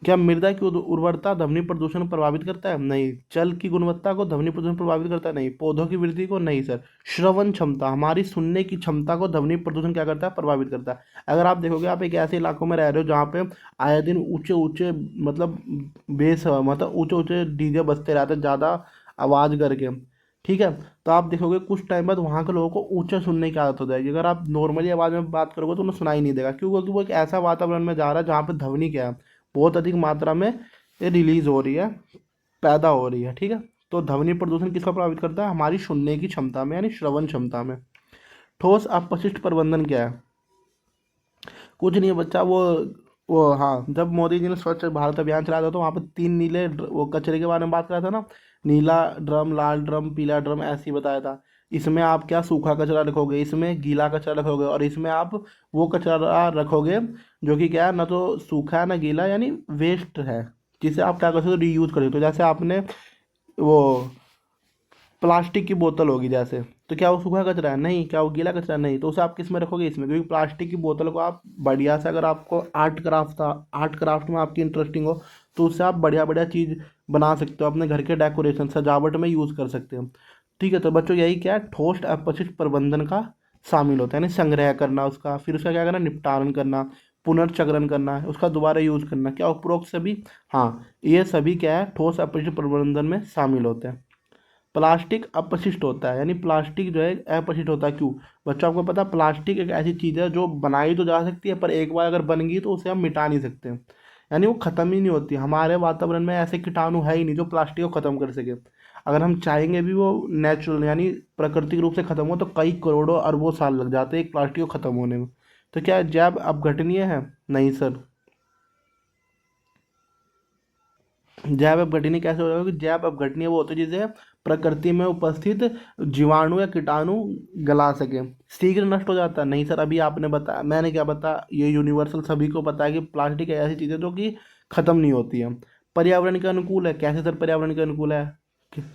क्या मृदा की उर्वरता ध्वनि प्रदूषण को प्रभावित करता है? नहीं। जल की गुणवत्ता को ध्वनि प्रदूषण प्रभावित करता है? नहीं। पौधों की वृद्धि को? नहीं सर। श्रवण क्षमता, हमारी सुनने की क्षमता को ध्वनि प्रदूषण क्या करता है? प्रभावित करता है। अगर आप देखोगे, आप एक ऐसे इलाकों में रह रहे हो जहाँ पे आए दिन ऊंचे ऊंचे मतलब बेस मतलब ऊंचे ऊंचे डीजे बजते रहते हैं ज़्यादा आवाज़ करके, ठीक है, तो आप देखोगे कुछ टाइम बाद वहाँ के लोगों को ऊंचा सुनने की आदत हो जाएगी। अगर आप नॉर्मली आवाज़ में बात करोगे तो उन्हें सुनाई नहीं देगा। क्यों? क्योंकि वो एक ऐसा वातावरण में जा रहा है जहाँ पे ध्वनि क्या है, बहुत अधिक मात्रा में ये रिलीज हो रही है, पैदा हो रही है, ठीक है। तो ध्वनि प्रदूषण किसका प्रभावित करता है? हमारी सुनने की क्षमता में, यानी श्रवण क्षमता में। ठोस अपशिष्ट प्रबंधन क्या है? कुछ नहीं है बच्चा, वो हाँ, जब मोदी जी ने स्वच्छ भारत अभियान चलाया था तो वहाँ पे 3 नीले वो कचरे के बारे में बात करा था ना, नीला ड्रम, लाल ड्रम, पीला ड्रम, ऐसे ही बताया था। इसमें आप क्या सूखा कचरा रखोगे, इसमें गीला कचरा रखोगे, और इसमें आप वो कचरा रखोगे जो कि क्या है, ना तो सूखा है ना गीला, यानी वेस्ट है, जिसे आप क्या कर सकते हो, रीयूज कर सकते हो। जैसे आपने वो प्लास्टिक की बोतल होगी जैसे, तो क्या वो सूखा कचरा है? नहीं। क्या वो गीला कचरा? नहीं। तो उसे आप किस में रखोगे? इसमें, क्योंकि प्लास्टिक की बोतल को आप बढ़िया से, अगर आपको आर्ट क्राफ्ट में आपकी इंटरेस्टिंग हो, तो उससे आप बढ़िया बढ़िया चीज़ बना सकते हो, अपने घर के डेकोरेशन सजावट में यूज़ कर सकते हो, ठीक है। तो बच्चों यही क्या है, ठोस अपशिष्ट प्रबंधन का शामिल होता है, यानी संग्रह करना उसका, फिर उसका क्या करना, निपटान करना, पुनर्चक्रण करना, उसका दोबारा यूज़ करना। क्या उपरोक्त सभी? हाँ, ये सभी क्या है, ठोस अपशिष्ट प्रबंधन में शामिल होते हैं। प्लास्टिक अपशिष्ट होता है, यानी प्लास्टिक जो है अपशिष्ट होता है। क्यों? बच्चों, आपको पता है प्लास्टिक एक ऐसी चीज़ है जो बनाई तो जा सकती है, पर एक बार अगर बन गई तो उसे हम मिटा नहीं सकते, यानी वो ख़त्म ही नहीं होती। हमारे वातावरण में ऐसे कीटाणु है ही नहीं जो प्लास्टिक को ख़त्म कर सके। अगर हम चाहेंगे भी वो नेचुरल यानी प्राकृतिक रूप से ख़त्म हो, तो कई करोड़ों अरबों साल लग जाते हैं एक प्लास्टिक को ख़त्म होने में। तो क्या जैव अपघटनीय है? नहीं सर। जैव अपघटनीय कैसे हो जाएगा? कि जैव अपघटनीय वो होते हैं जिसे प्रकृति में उपस्थित जीवाणु या कीटाणु गला सके। शीघ्र नष्ट हो जाता है? नहीं सर, अभी आपने बताया, मैंने क्या बताया, ये यूनिवर्सल सभी को पता है कि प्लास्टिक एक ऐसी चीज़ है जो कि ख़त्म नहीं होती है। पर्यावरण के अनुकूल है? कैसे सर पर्यावरण के अनुकूल है?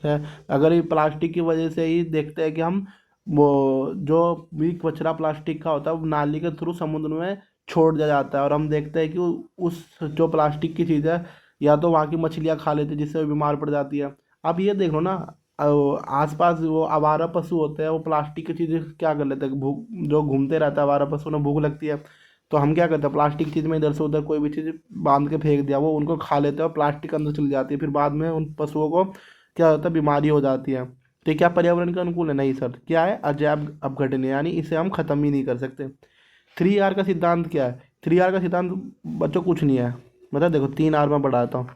है अगर ये प्लास्टिक की वजह से ही देखते हैं कि हम वो जो भी कचरा प्लास्टिक का होता है वो नाली के थ्रू समुद्र में छोड़ दिया जाता है, और हम देखते हैं कि उस जो प्लास्टिक की चीज़ है या तो वहाँ की मछलियाँ खा लेते हैं जिससे वो बीमार पड़ जाती है। आप ये देख लो ना, आसपास वो आवारा पशु होते हैं, वो प्लास्टिक की चीज़ें क्या कर लेते हैं, भूख, जो घूमते रहता है आवारा पशु, उन्हें भूख लगती है, तो हम क्या करते हैं, प्लास्टिक चीज़ में इधर से उधर कोई भी चीज़ बांध के फेंक दिया, वो उनको खा लेते हैं और प्लास्टिक अंदर चली जाती है, फिर बाद में उन पशुओं को क्या होता है, बीमारी हो जाती है। तो ये क्या पर्यावरण के अनुकूल है? नहीं सर। क्या है, अजैब अपघटनीय, यानी इसे हम ख़त्म ही नहीं कर सकते। 3R का सिद्धांत क्या है? 3R का सिद्धांत बच्चों कुछ नहीं है, मतलब देखो 3R में बढ़ाता हूँ।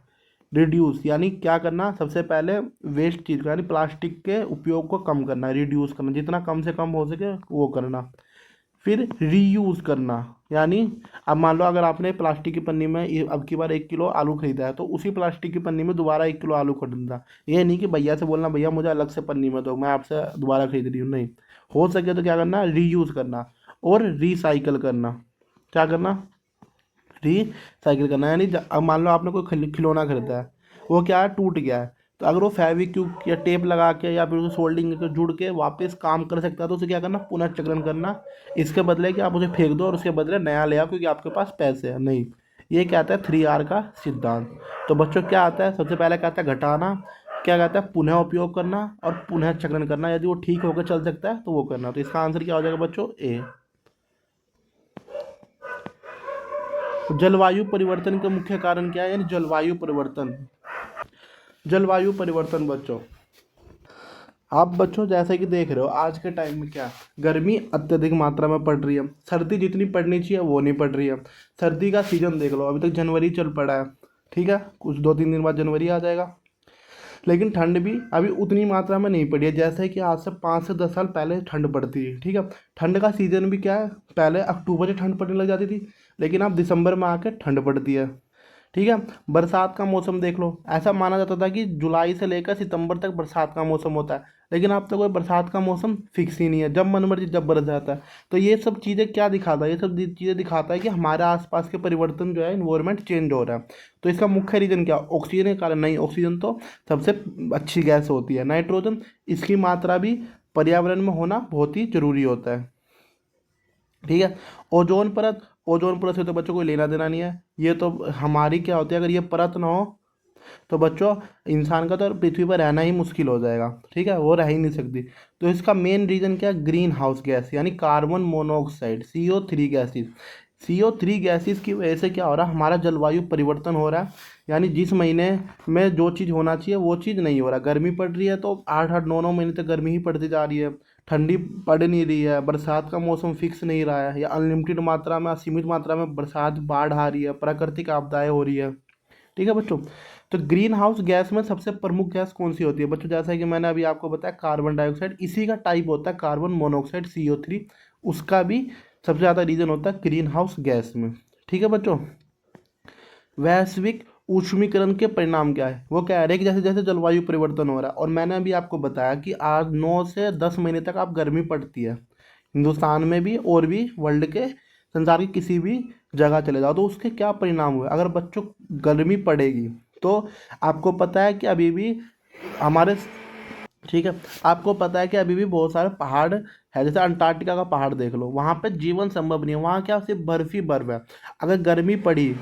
रिड्यूस, यानी क्या करना, सबसे पहले वेस्ट चीज़ को यानी प्लास्टिक के उपयोग को कम करना, रिड्यूस करना, जितना कम से कम हो सके वो करना। फिर रीयूज़ करना, यानी अब मान लो अगर आपने प्लास्टिक की पन्नी में अब की बार 1 किलो आलू खरीदा है, तो उसी प्लास्टिक की पन्नी में दोबारा 1 किलो आलू खरीदना। ये नहीं कि भैया से बोलना भैया मुझे अलग से पन्नी में दो, मैं आपसे दोबारा खरीद रही हूँ, नहीं। हो सके तो क्या करना, रीयूज़ करना और रिसाइकल करना। क्या करना, रिसाइकिल करना, यानी अब मान लो आपने कोई खिलौना खरीदा है, वो क्या है, टूट गया है, तो अगर वो फेविक्विक या टेप लगा के या फिर उसे सोल्डिंग करके जुड़ के वापस काम कर सकता है, तो उसे क्या करना, पुनर्चक्रण करना। इसके बदले कि आप उसे फेंक दो और उसके बदले नया ले आओ क्योंकि आपके पास पैसे हैं, नहीं। ये क्या आता है, 3R का सिद्धांत। तो बच्चों क्या आता है, सबसे पहले क्या आता है, घटाना। क्या कहता है, पुनः उपयोग करना और पुनः चक्रण करना। यदि वो ठीक होकर चल सकता है तो वो करना। तो इसका आंसर क्या हो जाएगा बच्चों, ए। जलवायु परिवर्तन का मुख्य कारण क्या है, यानी जलवायु परिवर्तन। जलवायु परिवर्तन बच्चों, आप बच्चों जैसे कि देख रहे हो आज के टाइम में क्या, गर्मी अत्यधिक मात्रा में पड़ रही है, सर्दी जितनी पड़नी चाहिए वो नहीं पड़ रही है। सर्दी का सीजन देख लो, अभी तक जनवरी चल पड़ा है, ठीक है, कुछ 2-3 दिन बाद जनवरी आ जाएगा, लेकिन ठंड भी अभी उतनी मात्रा में नहीं पड़ी है जैसे कि आज से 5 से 10 साल पहले ठंड पड़ती है, ठीक है। ठंड का सीजन भी क्या है, पहले अक्टूबर से ठंड पड़ने लग जाती थी, लेकिन अब दिसंबर में आके ठंड पड़ती है, ठीक है। बरसात का मौसम देख लो, ऐसा माना जाता था कि जुलाई से लेकर सितंबर तक बरसात का मौसम होता है, लेकिन अब तो कोई बरसात का मौसम फिक्स ही नहीं है, जब मन मर्जी जब बरस जाता है। तो ये सब चीज़ें क्या दिखाता है, ये सब चीज़ें दिखाता है कि हमारे आसपास के परिवर्तन जो है, इन्वायरमेंट चेंज हो रहा है। तो इसका मुख्य रीज़न क्या, ऑक्सीजन के कारण? नहीं, ऑक्सीजन तो सबसे अच्छी गैस होती है। नाइट्रोजन, इसकी मात्रा भी पर्यावरण में होना बहुत ही जरूरी होता है, ठीक है। ओजोन परत, ओजोन परत से तो बच्चों को लेना देना नहीं है, ये तो हमारी क्या होती है, अगर ये परत ना हो तो बच्चों इंसान का तो पृथ्वी पर रहना ही मुश्किल हो जाएगा, ठीक है, वो रह ही नहीं सकती। तो इसका मेन रीज़न क्या है, ग्रीन हाउस गैस यानी carbon monoxide CO3 gases. CO3 gases की वजह से क्या हो रहा है, हमारा जलवायु परिवर्तन हो रहा है। यानी जिस महीने में जो चीज़ होना चाहिए वो चीज़ नहीं हो रहा। गर्मी पड़ रही है तो 8 8 9 9 महीने तक गर्मी ही पड़ती जा रही है, ठंडी पड़ नहीं रही है, बरसात का मौसम फिक्स नहीं रहा है, या अनलिमिटेड मात्रा में, असीमित मात्रा में बरसात, बाढ़ आ रही है, प्राकृतिक आपदाएं हो रही है। ठीक है बच्चों। तो ग्रीन हाउस गैस में सबसे प्रमुख गैस कौन सी होती है बच्चों, जैसा कि मैंने अभी आपको बताया कार्बन डाइऑक्साइड, इसी का टाइप होता है कार्बन मोनोऑक्साइड CO3, उसका भी सबसे ज़्यादा रीजन होता है ग्रीन हाउस गैस में। ठीक है बच्चों। वैश्विक ऊष्मीकरण के परिणाम क्या है, वो कह रहे हैं कि जैसे जैसे जलवायु परिवर्तन हो रहा है, और मैंने अभी आपको बताया कि आज 9 से 10 महीने तक आप गर्मी पड़ती है हिंदुस्तान में भी, और भी वर्ल्ड के संसार की किसी भी जगह चले जाओ, तो उसके क्या परिणाम हुए अगर बच्चों गर्मी पड़ेगी। तो आपको पता है कि अभी भी हमारे, ठीक है, आपको पता है कि अभी भी बहुत सारे पहाड़ है, जैसे अंटार्कटिका का पहाड़ देख लो, वहाँ पे जीवन संभव नहीं है, वहाँ क्या सिर्फ बर्फ ही बर्फ है। अगर गर्मी पड़ी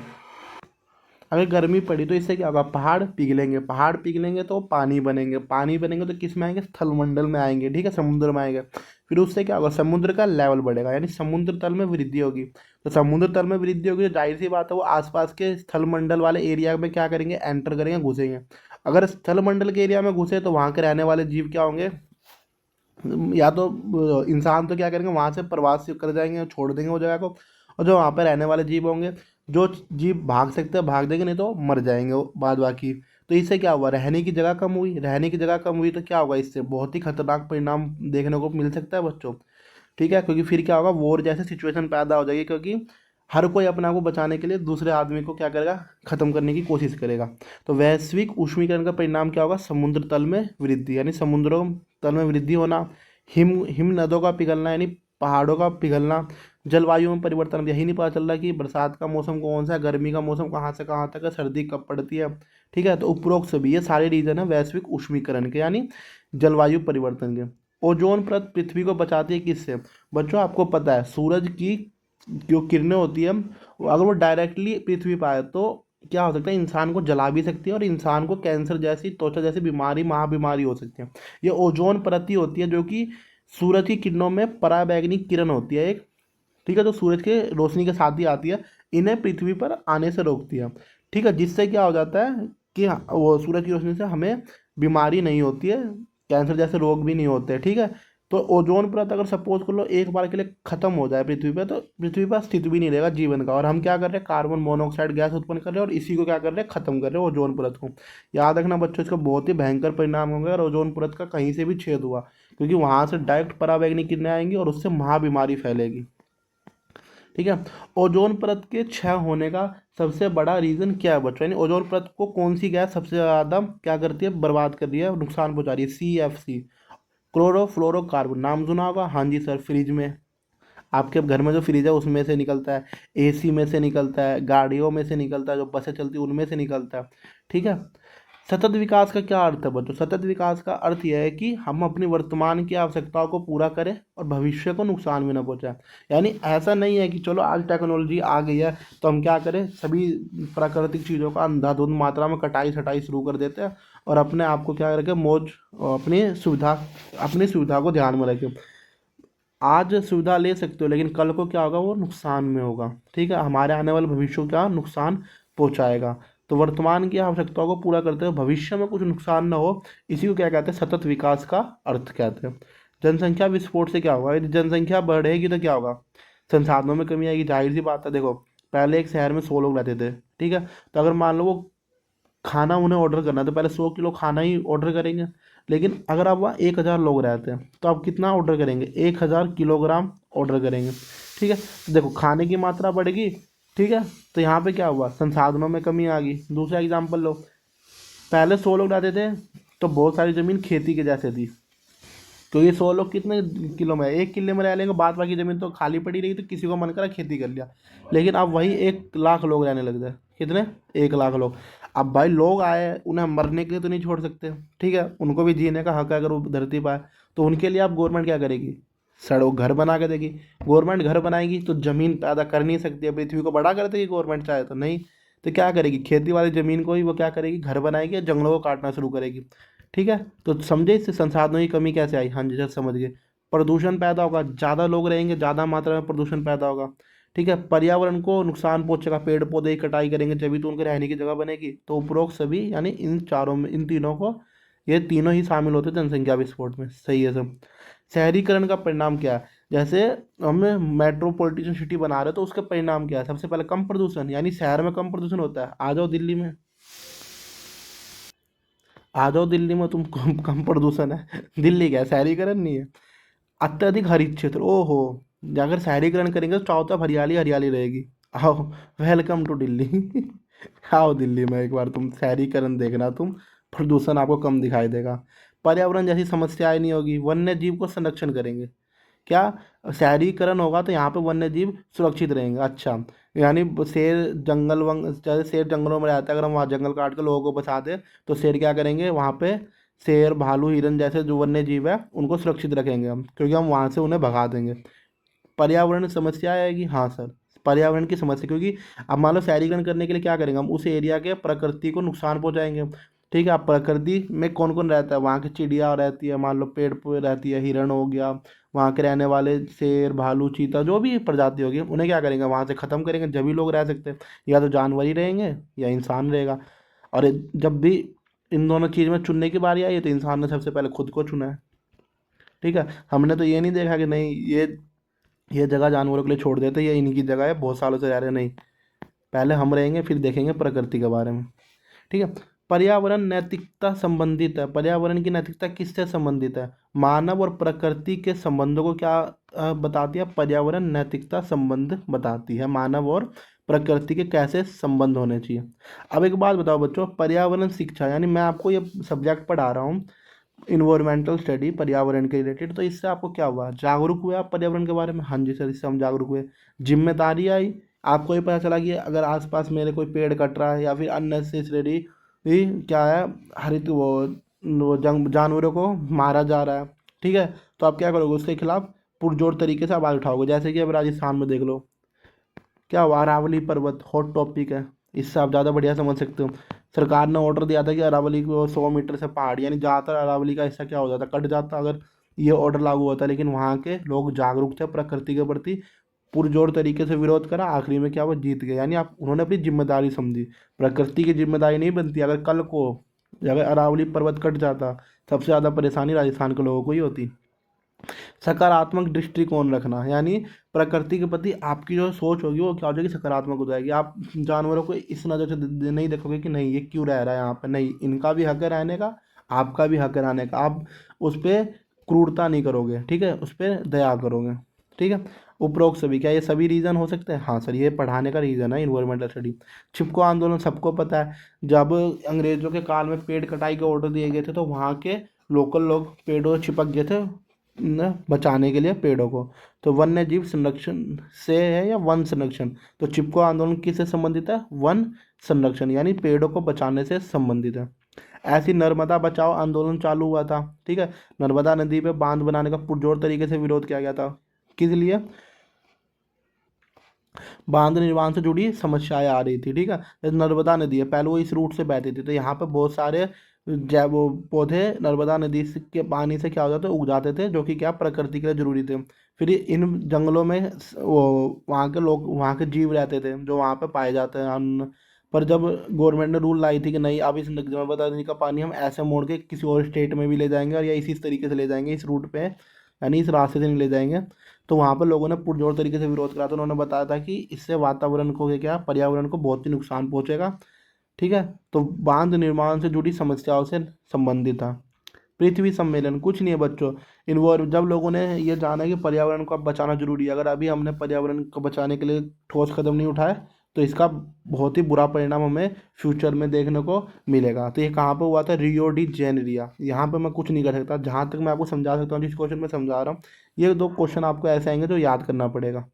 अगर गर्मी पड़ी तो इससे क्या होगा, पहाड़ पिघलेंगे, पहाड़ पिघलेंगे तो पानी बनेंगे, पानी बनेंगे तो किस में आएंगे, स्थलमंडल में आएंगे, ठीक है, समुद्र में आएंगे। फिर उससे क्या होगा, समुद्र का लेवल बढ़ेगा, यानी समुद्र तल में वृद्धि होगी। तो समुद्र तल में वृद्धि होगी तो जाहिर सी बात है वो आसपास के स्थलमंडल वाले एरिया में क्या करेंगे, एंटर करेंगे, घुसेंगे। अगर स्थलमंडल के एरिया में घुसे तो वहाँ के रहने वाले जीव क्या होंगे, या तो इंसान तो क्या करेंगे, वहाँ से प्रवास कर जाएंगे, छोड़ देंगे वो जगह को, और जो वहाँ पर रहने वाले जीव होंगे, जो जीव भाग सकते हैं भाग देंगे, नहीं तो मर जाएंगे वो बाद बाकी। तो इससे क्या हुआ, रहने की जगह कम हुई, रहने की जगह कम हुई तो क्या होगा, इससे बहुत ही खतरनाक परिणाम देखने को मिल सकता है बच्चों। ठीक है, क्योंकि फिर क्या होगा, वॉर जैसे सिचुएशन पैदा हो जाएगी, क्योंकि हर कोई अपने आप को बचाने के लिए दूसरे आदमी को क्या करेगा, खत्म करने की कोशिश करेगा। तो वैश्विक ऊष्मीकरण का परिणाम क्या होगा, समुद्र तल में वृद्धि, यानी समुद्रों तल में वृद्धि होना, हिम हिम नदों का पिघलना, यानी पहाड़ों का पिघलना, जलवायु में परिवर्तन। अब यही नहीं पता चल रहा कि बरसात का मौसम कौन सा है, गर्मी का मौसम कहाँ से कहाँ तक है, सर्दी कब पड़ती है। ठीक है, तो उपरोक्त सभी ये सारे रीजन है वैश्विक ऊष्मीकरण के, यानी जलवायु परिवर्तन के। ओजोन परत पृथ्वी को बचाती है किससे बच्चों, आपको पता है सूरज की जो किरणें होती है, अगर वो डायरेक्टली पृथ्वी पर आए तो क्या हो सकता है, इंसान को जला भी सकती है, और इंसान को कैंसर जैसी, त्वचा जैसी बीमारी, महाबीमारी हो सकती है। ये ओजोन परत ही होती है जो कि सूरज की किरणों में पराबैंगनी किरण होती है एक, ठीक है, जो सूरज के रोशनी के साथ ही आती है, इन्हें पृथ्वी पर आने से रोकती है। ठीक है, जिससे क्या हो जाता है कि वो सूरज की रोशनी से हमें बीमारी नहीं होती है, कैंसर जैसे रोग भी नहीं होते। ठीक है, तो ओजोन परत अगर सपोज कर लो एक बार के लिए खत्म हो जाए पृथ्वी पर, तो पृथ्वी पर अस्तित्व भी नहीं रहेगा जीवन का, और हम क्या कर रहे हैं, कार्बन मोनोऑक्साइड गैस उत्पन्न कर रहे हैं, और इसी को क्या कर रहे हैं, खत्म कर रहे हैं, ओजोन परत को। याद रखना बच्चों, इसका बहुत ही भयंकर परिणाम होंगे अगर ओजोन परत का कहीं से भी छेद हुआ, क्योंकि वहां से डायरेक्ट पराबैंगनी किरणें आएंगी और उससे महाबीमारी फैलेगी। ठीक है, ओजोन परत के क्षय होने का सबसे बड़ा रीजन क्या है बच्चों, यानी ओजोन परत को कौन सी गैस सबसे ज़्यादा क्या करती है, बर्बाद कर रही है, नुकसान पहुंचा रही है, CFC, क्लोरोफ्लोरोकार्बन, नाम सुना होगा, हाँ जी सर, फ्रिज में, आपके घर में जो फ्रिज है उसमें से निकलता है, AC में से निकलता है, गाड़ियों में से निकलता है, जो बसें चलती है उनमें से निकलता है। ठीक है, सतत विकास का क्या अर्थ है बच्चों, सतत विकास का अर्थ यह है कि हम अपनी वर्तमान की आवश्यकताओं को पूरा करें और भविष्य को नुकसान भी न पहुंचाएं। यानी ऐसा नहीं है कि चलो आज टेक्नोलॉजी आ गई है तो हम क्या करें, सभी प्राकृतिक चीज़ों का अंधाधुंध मात्रा में कटाई छटाई शुरू कर देते हैं, और अपने आप को क्या रखें, मौज, अपनी सुविधा को ध्यान में रखें। आज सुविधा ले सकते हो लेकिन कल को क्या होगा, वो नुकसान में होगा। ठीक है, हमारे आने वाले भविष्य को क्या नुकसान पहुंचाएगा। तो वर्तमान की आवश्यकताओं को पूरा करते हुए भविष्य में कुछ नुकसान ना हो, इसी को क्या कहते हैं, सतत विकास का अर्थ कहते हैं। जनसंख्या विस्फोट से क्या होगा, यदि जनसंख्या बढ़ेगी तो क्या होगा, संसाधनों में कमी आएगी, जाहिर सी बात है। देखो पहले एक शहर में 100 लोग रहते थे, ठीक है, तो अगर मान लो वो खाना उन्हें ऑर्डर करना है तो पहले 100 किलो खाना ही ऑर्डर करेंगे। लेकिन अगर आप वहाँ 1000 लोग रहते हैं तो आप कितना ऑर्डर करेंगे, 1000 किलोग्राम ऑर्डर करेंगे। ठीक है, तो देखो खाने की मात्रा बढ़ेगी। ठीक है, तो यहाँ पे क्या हुआ, संसाधनों में कमी आ गई। दूसरा एग्जाम्पल लो, पहले 100 लोग रहते थे तो बहुत सारी ज़मीन खेती के जैसे थी, क्योंकि 100 लोग कितने किलो में, 1 किले में रह लेंगे, बाद बाकी ज़मीन तो खाली पड़ी रही, तो किसी को मन करा खेती कर लिया। लेकिन अब वही 1 लाख लोग रहने लग गए, कितने, 1 लाख लोग। अब भाई लोग आए, उन्हें मरने के लिए तो नहीं छोड़ सकते, ठीक है, उनको भी जीने का हक है अगर वो धरती पाए, तो उनके लिए अब गवर्नमेंट क्या करेगी, सड़क घर बना के देगी। गवर्नमेंट घर बनाएगी तो ज़मीन पैदा कर नहीं सकती है, पृथ्वी को बड़ा कर देगी गवर्नमेंट चाहे तो नहीं। तो क्या करेगी, खेती वाली ज़मीन को ही वो क्या करेगी, घर बनाएगी या जंगलों को काटना शुरू करेगी। ठीक है, तो समझे इससे संसाधनों की कमी कैसे आई। हाँ जी सर समझ गए। प्रदूषण पैदा होगा, ज़्यादा लोग रहेंगे ज़्यादा मात्रा में प्रदूषण पैदा होगा। ठीक है, पर्यावरण को नुकसान पहुंचेगा, पेड़ पौधे की कटाई करेंगे जब भी तो उनके रहने की जगह बनेगी। तो उपरोक्त सभी यानी इन चारों में, इन तीनों को, ये तीनों ही शामिल होते हैं जनसंख्या विस्फोट में। सही है सब। शहरीकरण का परिणाम क्या है, जैसे हमें मेट्रोपॉलिटन सिटी बना रहे हैं तो उसका परिणाम क्या है, सबसे पहले कम प्रदूषण, यानी शहर में कम प्रदूषण होता है। आ जाओ दिल्ली में, आ जाओ दिल्ली में, तुम कम प्रदूषण है। दिल्ली क्या है, शहरीकरण नहीं है। अत्यधिक हरित क्षेत्र, ओहो, अगर शहरीकरण करेंगे तो चारों तरफ हरियाली हरियाली रहेगी। आओ, वेलकम टू दिल्ली। आओ दिल्ली में एक बार तुम शहरीकरण देखना, तुम प्रदूषण आपको कम दिखाई देगा। पर्यावरण जैसी समस्याएं नहीं होगी, वन्य जीव को संरक्षण करेंगे। क्या, शहरीकरण होगा तो यहाँ पे वन्य जीव सुरक्षित रहेंगे। अच्छा, यानी शेर जंगल वंग, जैसे शेर जंगलों में रहता है, अगर हम वहाँ जंगल काट के लोगों को बचा दें तो शेर क्या करेंगे, वहाँ पे शेर भालू हिरन जैसे जो वन्य जीव है उनको सुरक्षित रखेंगे हम, क्योंकि हम वहाँ से उन्हें भगा देंगे। पर्यावरण समस्या आएगी, हाँ सर, पर्यावरण की समस्या, क्योंकि अब मान लो शहरीकरण करने के लिए क्या करेंगे हम, उस एरिया के प्रकृति को नुकसान पहुंचाएंगे। ठीक है, अब प्रकृति में कौन कौन रहता है, वहाँ की चिड़िया रहती है, मान लो पेड़ पे रहती है, हिरण हो गया, वहाँ के रहने वाले शेर भालू चीता जो भी प्रजाति होगी, उन्हें क्या करेंगे, वहाँ से ख़त्म करेंगे, जब भी लोग रह सकते हैं। या तो जानवर ही रहेंगे या इंसान रहेगा। और जब भी इन दोनों चीज़ में चुनने की बारी आई है तो इंसान ने सबसे पहले खुद को चुना है। ठीक है, हमने तो ये नहीं देखा कि नहीं ये जगह जानवरों के लिए छोड़ देते, ये इन्हीं की जगह है, बहुत सालों से रह रहे, नहीं, पहले हम रहेंगे फिर देखेंगे प्रकृति के बारे में। ठीक है, पर्यावरण नैतिकता संबंधित है, पर्यावरण की नैतिकता किससे संबंधित है, मानव और प्रकृति के संबंधों को क्या बताती है, पर्यावरण नैतिकता संबंध बताती है, मानव और प्रकृति के कैसे संबंध होने चाहिए। अब एक बात बताओ बच्चों, पर्यावरण शिक्षा, यानी मैं आपको ये सब्जेक्ट पढ़ा रहा हूँ, इन्वायरमेंटल स्टडी, पर्यावरण के रिलेटेड, तो इससे आपको क्या हुआ, जागरूक हुए आप पर्यावरण के बारे में। हाँ जी सर, इससे हम जागरूक हुए, जिम्मेदारी आई, आपको ये पता चला कि अगर आसपास मेरे कोई पेड़ कट रहा है या फिर अननेसेसरी क्या है, हरित वो जानवरों को मारा जा रहा है। ठीक है, तो आप क्या करोगे, उसके खिलाफ पुरजोर तरीके से आवाज़ उठाओगे। जैसे कि अब राजस्थान में देख लो क्या हुआ, अरावली पर्वत हॉट टॉपिक है, इससे आप ज़्यादा बढ़िया समझ सकते हो। सरकार ने ऑर्डर दिया था कि अरावली को 100 मीटर से पहाड़, यानी ज़्यादातर अरावली का हिस्सा क्या हो जाता, कट जाता अगर ये ऑर्डर लागू होता। लेकिन वहाँ के लोग जागरूक थे प्रकृति के प्रति, पुरजोर तरीके से विरोध करा, आखिरी में क्या, वो जीत गए। यानी आप, उन्होंने अपनी जिम्मेदारी समझी। प्रकृति की जिम्मेदारी नहीं बनती, अगर कल को अगर अरावली पर्वत कट जाता, सबसे ज़्यादा परेशानी राजस्थान के लोगों को ही होती। सकारात्मक दृष्टिकोण रखना, यानी प्रकृति के प्रति आपकी जो सोच होगी वो क्या हो जाएगी, सकारात्मक हो जाएगी। आप जानवरों को इस नज़र से नहीं देखोगे कि नहीं ये क्यों रह रहा है यहाँ पर, नहीं, इनका भी हक है रहने का, आपका भी हक है रहने का। आप उस पर क्रूरता नहीं करोगे, ठीक है, उस पर दया करोगे। ठीक है, उपरोक्त सभी, क्या ये सभी रीज़न हो सकते हैं, हाँ सर, ये पढ़ाने का रीज़न है इन्वायरमेंटल स्टडी। चिपको आंदोलन सबको पता है, जब अंग्रेजों के काल में पेड़ कटाई के ऑर्डर दिए गए थे तो वहाँ के लोकल लोग पेड़ों से चिपक गए थे न बचाने के लिए पेड़ों को। तो वन्य जीव संरक्षण से है या वन संरक्षण, तो चिपको आंदोलन किससे संबंधित है, वन संरक्षण, यानी पेड़ों को बचाने से संबंधित है। ऐसी नर्मदा बचाओ आंदोलन चालू हुआ था। ठीक है, नर्मदा नदी पे बांध बनाने का पुरजोर तरीके से विरोध किया गया था, किस लिए, बांध निर्माण से जुड़ी समस्याएं आ रही थी। ठीक है, जैसे नर्मदा नदी है, पहले वो इस रूट से बहती थी, तो यहाँ पे बहुत सारे जैव वो पौधे नर्मदा नदी के पानी से क्या हो जाते उग जाते थे, जो कि क्या प्रकृति के लिए जरूरी थे। फिर इन जंगलों में वो वहाँ के लोग, वहाँ के जीव रहते थे जो वहाँ पे पाए जाते हैं अन्न। पर जब गवर्नमेंट ने रूल लाई थी कि नहीं, अब इस नर्मदा नदी का पानी हम ऐसे मोड़ के किसी और स्टेट में भी ले जाएंगे, और या इसी तरीके से ले जाएंगे, इस रूट पे यानी इस रास्ते से नहीं ले जाएंगे, तो वहाँ पर लोगों ने पुरजोर तरीके से विरोध करा था। उन्होंने बताया था कि इससे वातावरण को क्या, पर्यावरण को बहुत ही नुकसान पहुंचेगा। ठीक है, तो बांध निर्माण से जुड़ी समस्याओं से संबंधित था। पृथ्वी सम्मेलन कुछ नहीं है बच्चों, इन्वॉल्व जब लोगों ने ये जाना कि पर्यावरण को अब बचाना जरूरी है, अगर अभी हमने पर्यावरण को बचाने के लिए ठोस कदम नहीं उठाए तो इसका बहुत ही बुरा परिणाम हमें फ्यूचर में देखने को मिलेगा। तो ये कहाँ पे हुआ था, रियो डी जेनेरिया। यहाँ पे मैं कुछ नहीं कर सकता, जहाँ तक मैं आपको समझा सकता हूँ, जिस क्वेश्चन में समझा रहा हूँ, ये दो क्वेश्चन आपको ऐसे आएंगे जो याद करना पड़ेगा,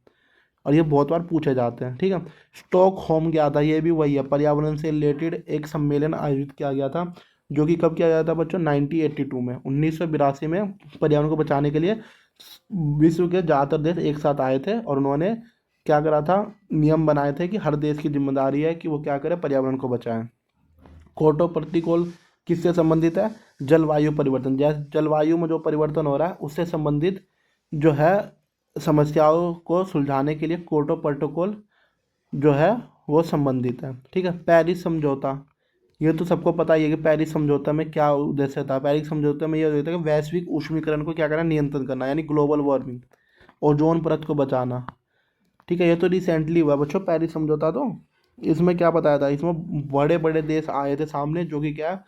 और ये बहुत बार पूछे जाते हैं। ठीक है, स्टॉकहोम क्या था, ये भी वही है, पर्यावरण से रिलेटेड एक सम्मेलन आयोजित किया गया था, जो कि कब किया गया था बच्चों, 1982 में, 1982 में पर्यावरण को बचाने के लिए विश्व के ज़्यादातर देश एक साथ आए थे और उन्होंने क्या करा था, नियम बनाए थे कि हर देश की जिम्मेदारी है कि वो क्या करे, पर्यावरण को बचाए। क्योटो प्रोटोकॉल किससे संबंधित है, जलवायु परिवर्तन, जैसे जलवायु में जो परिवर्तन हो रहा है उससे संबंधित जो है समस्याओं को सुलझाने के लिए क्योटो प्रोटोकॉल जो है वो संबंधित है। ठीक है। पेरिस समझौता, ये तो सबको पता ही है कि पेरिस समझौता में क्या उद्देश्य था। पेरिस समझौते में ये होता है कि वैश्विक ऊष्मीकरण को क्या करना, नियंत्रण करना, यानी ग्लोबल वार्मिंग, ओजोन परत को बचाना। ठीक है। ये तो रिसेंटली हुआ बच्चों पेरिस समझौता। तो इसमें क्या बताया था, इसमें बड़े बड़े देश आए थे सामने जो कि क्या है,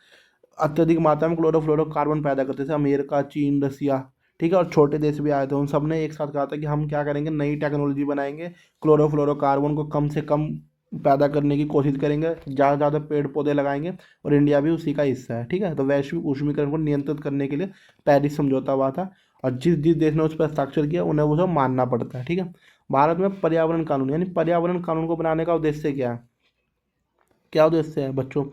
अत्यधिक मात्रा में क्लोरोफ्लोरोकार्बन पैदा करते थे, अमेरिका, चीन, रसिया। ठीक है। और छोटे देश भी आए थे, उन सब ने एक साथ कहा था कि हम क्या करेंगे, नई टेक्नोलॉजी बनाएंगे, क्लोरोफ्लोरोकार्बन को कम से कम पैदा करने की कोशिश करेंगे, ज़्यादा से ज़्यादा पेड़ पौधे लगाएंगे, और इंडिया भी उसी का हिस्सा है। ठीक है। तो वैश्विक ऊष्मीकरण को नियंत्रित करने के लिए पेरिस समझौता हुआ था, और जिस जिस देश ने उस पर हस्ताक्षर किया उन्हें वो सब मानना पड़ता है। ठीक है। भारत में पर्यावरण कानून, यानी पर्यावरण कानून को बनाने का उद्देश्य क्या है, क्या उद्देश्य है बच्चों,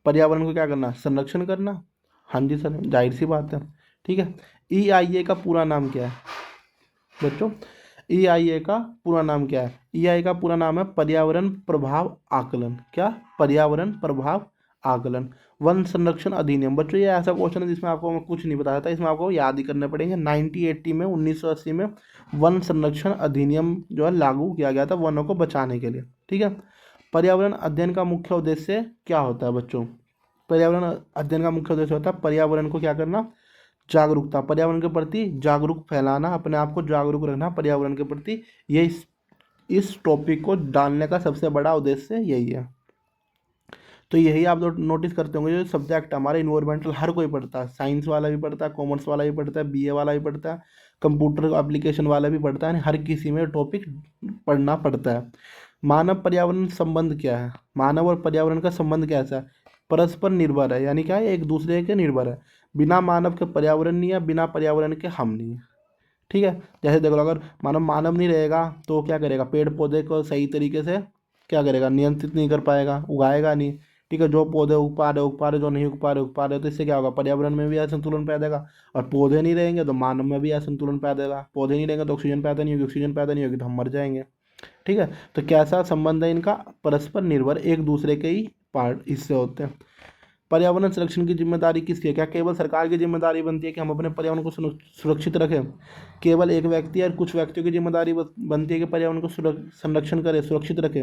पर्यावरण को क्या करना, संरक्षण करना। हाँ जी सर, जाहिर सी बात है। ठीक है। EIA का पूरा नाम क्या है बच्चों, EIA का पूरा नाम क्या है, EIA का पूरा नाम है पर्यावरण प्रभाव आकलन। क्या, पर्यावरण प्रभाव आकलन। वन संरक्षण अधिनियम, बच्चों ये ऐसा क्वेश्चन है जिसमें आपको मैं कुछ नहीं बताया था, इसमें आपको याद ही करने पड़ेंगे। 1980 में 1980 में वन संरक्षण अधिनियम जो है लागू किया गया था वनों को बचाने के लिए। ठीक है। पर्यावरण अध्ययन का मुख्य उद्देश्य क्या होता है बच्चों, पर्यावरण अध्ययन का मुख्य उद्देश्य होता है पर्यावरण को क्या करना, जागरूकता, पर्यावरण के प्रति जागरूक फैलाना, अपने आप को जागरूक रखना पर्यावरण के प्रति। ये इस टॉपिक को डालने का सबसे बड़ा उद्देश्य यही है। तो यही आप लोग नोटिस करते होंगे, जो सब्जेक्ट हमारे इन्वायरमेंटल हर कोई पढ़ता है, साइंस वाला भी पढ़ता है, कॉमर्स वाला भी पढ़ता है, BA वाला भी पढ़ता है, कंप्यूटर एप्लीकेशन वाला भी पढ़ता है, यानी हर किसी में टॉपिक पढ़ना पड़ता है। मानव पर्यावरण संबंध क्या है, मानव और पर्यावरण का संबंध कैसा है, परस्पर निर्भर है, यानी क्या है, एक दूसरे के निर्भर है। बिना मानव के पर्यावरण नहीं है, बिना पर्यावरण के हम नहीं है। ठीक है। जैसे देख लो, अगर मानव मानव नहीं रहेगा तो क्या करेगा, पेड़ पौधे को सही तरीके से क्या करेगा, नियंत्रित नहीं कर पाएगा, उगाएगा नहीं। ठीक है। जो पौधे उग पा रहे, जो नहीं उग पा रहे, तो इससे क्या होगा, पर्यावरण में भी असंतुलन पैदा होगा। और पौधे नहीं रहेंगे तो मानव में भी असंतुलन पैदा होगा, पौधे नहीं रहेंगे तो ऑक्सीजन पैदा नहीं होगी, ऑक्सीजन पैदा नहीं होगी तो हम मर जाएंगे। ठीक है। तो कैसा संबंध है इनका, परस्पर निर्भर, एक दूसरे के ही पार्ट हिस्से होते हैं। पर्यावरण संरक्षण की जिम्मेदारी किसकी है, क्या केवल सरकार की जिम्मेदारी बनती है कि हम अपने पर्यावरण को सुरक्षित रखें, केवल एक व्यक्ति या कुछ व्यक्तियों की जिम्मेदारी बनती है कि पर्यावरण को संरक्षण करें, सुरक्षित रखें,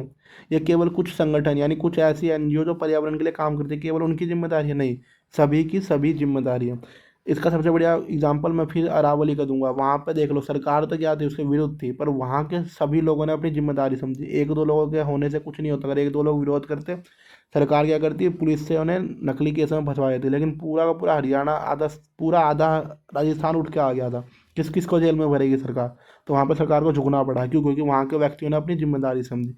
या केवल कुछ संगठन यानी कुछ ऐसी NGO जो पर्यावरण के लिए काम करती है केवल उनकी जिम्मेदारी है, नहीं, सभी की सभी जिम्मेदारी है। इसका सबसे बढ़िया एग्जाम्पल मैं फिर अरावली का दूंगा। वहाँ पे देख लो, सरकार तो क्या थी, उसके विरुद्ध थी, पर वहाँ के सभी लोगों ने अपनी जिम्मेदारी समझी। एक दो लोगों के होने से कुछ नहीं होता, अगर एक दो लोग विरोध करते, सरकार क्या करती है, पुलिस से उन्हें नकली केस में फंसवा देती, लेकिन पूरा का पूरा हरियाणा, आधा राजस्थान उठ के आ गया था। किस किस को जेल में भरेगी सरकार, तो वहाँ पर सरकार को झुकना पड़ा। क्यों, क्योंकि वहाँ के व्यक्तियों ने अपनी जिम्मेदारी समझी।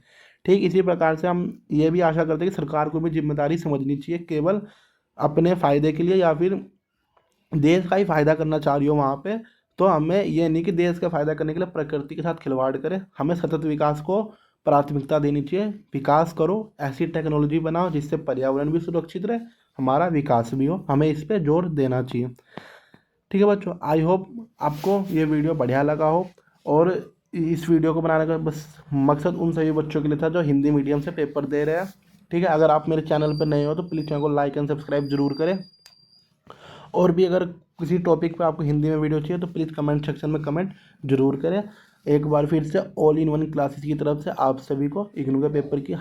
ठीक इसी प्रकार से हम ये भी आशा करते हैं कि सरकार को भी जिम्मेदारी समझनी चाहिए, केवल अपने फ़ायदे के लिए या फिर देश का ही फायदा करना चाह रही हो वहाँ पे, तो हमें ये नहीं कि देश का फायदा करने के लिए प्रकृति के साथ खिलवाड़ करें, हमें सतत विकास को प्राथमिकता देनी चाहिए। विकास करो, ऐसी टेक्नोलॉजी बनाओ जिससे पर्यावरण भी सुरक्षित रहे, हमारा विकास भी हो, हमें इस पे जोर देना चाहिए। ठीक है बच्चों, आई होप आपको ये वीडियो बढ़िया लगा हो। और इस वीडियो को बनाने का बस मकसद उन सभी बच्चों के लिए था जो हिंदी मीडियम से पेपर दे रहे हैं। ठीक है। अगर आप मेरे चैनल पर नए हो तो प्लीज़ चैनल को लाइक एंड सब्सक्राइब जरूर करें। और भी अगर किसी टॉपिक पे आपको हिंदी में वीडियो चाहिए तो प्लीज़ कमेंट सेक्शन में कमेंट जरूर करें। एक बार फिर से ऑल इन वन क्लासेस की तरफ से आप सभी को इग्नू के पेपर की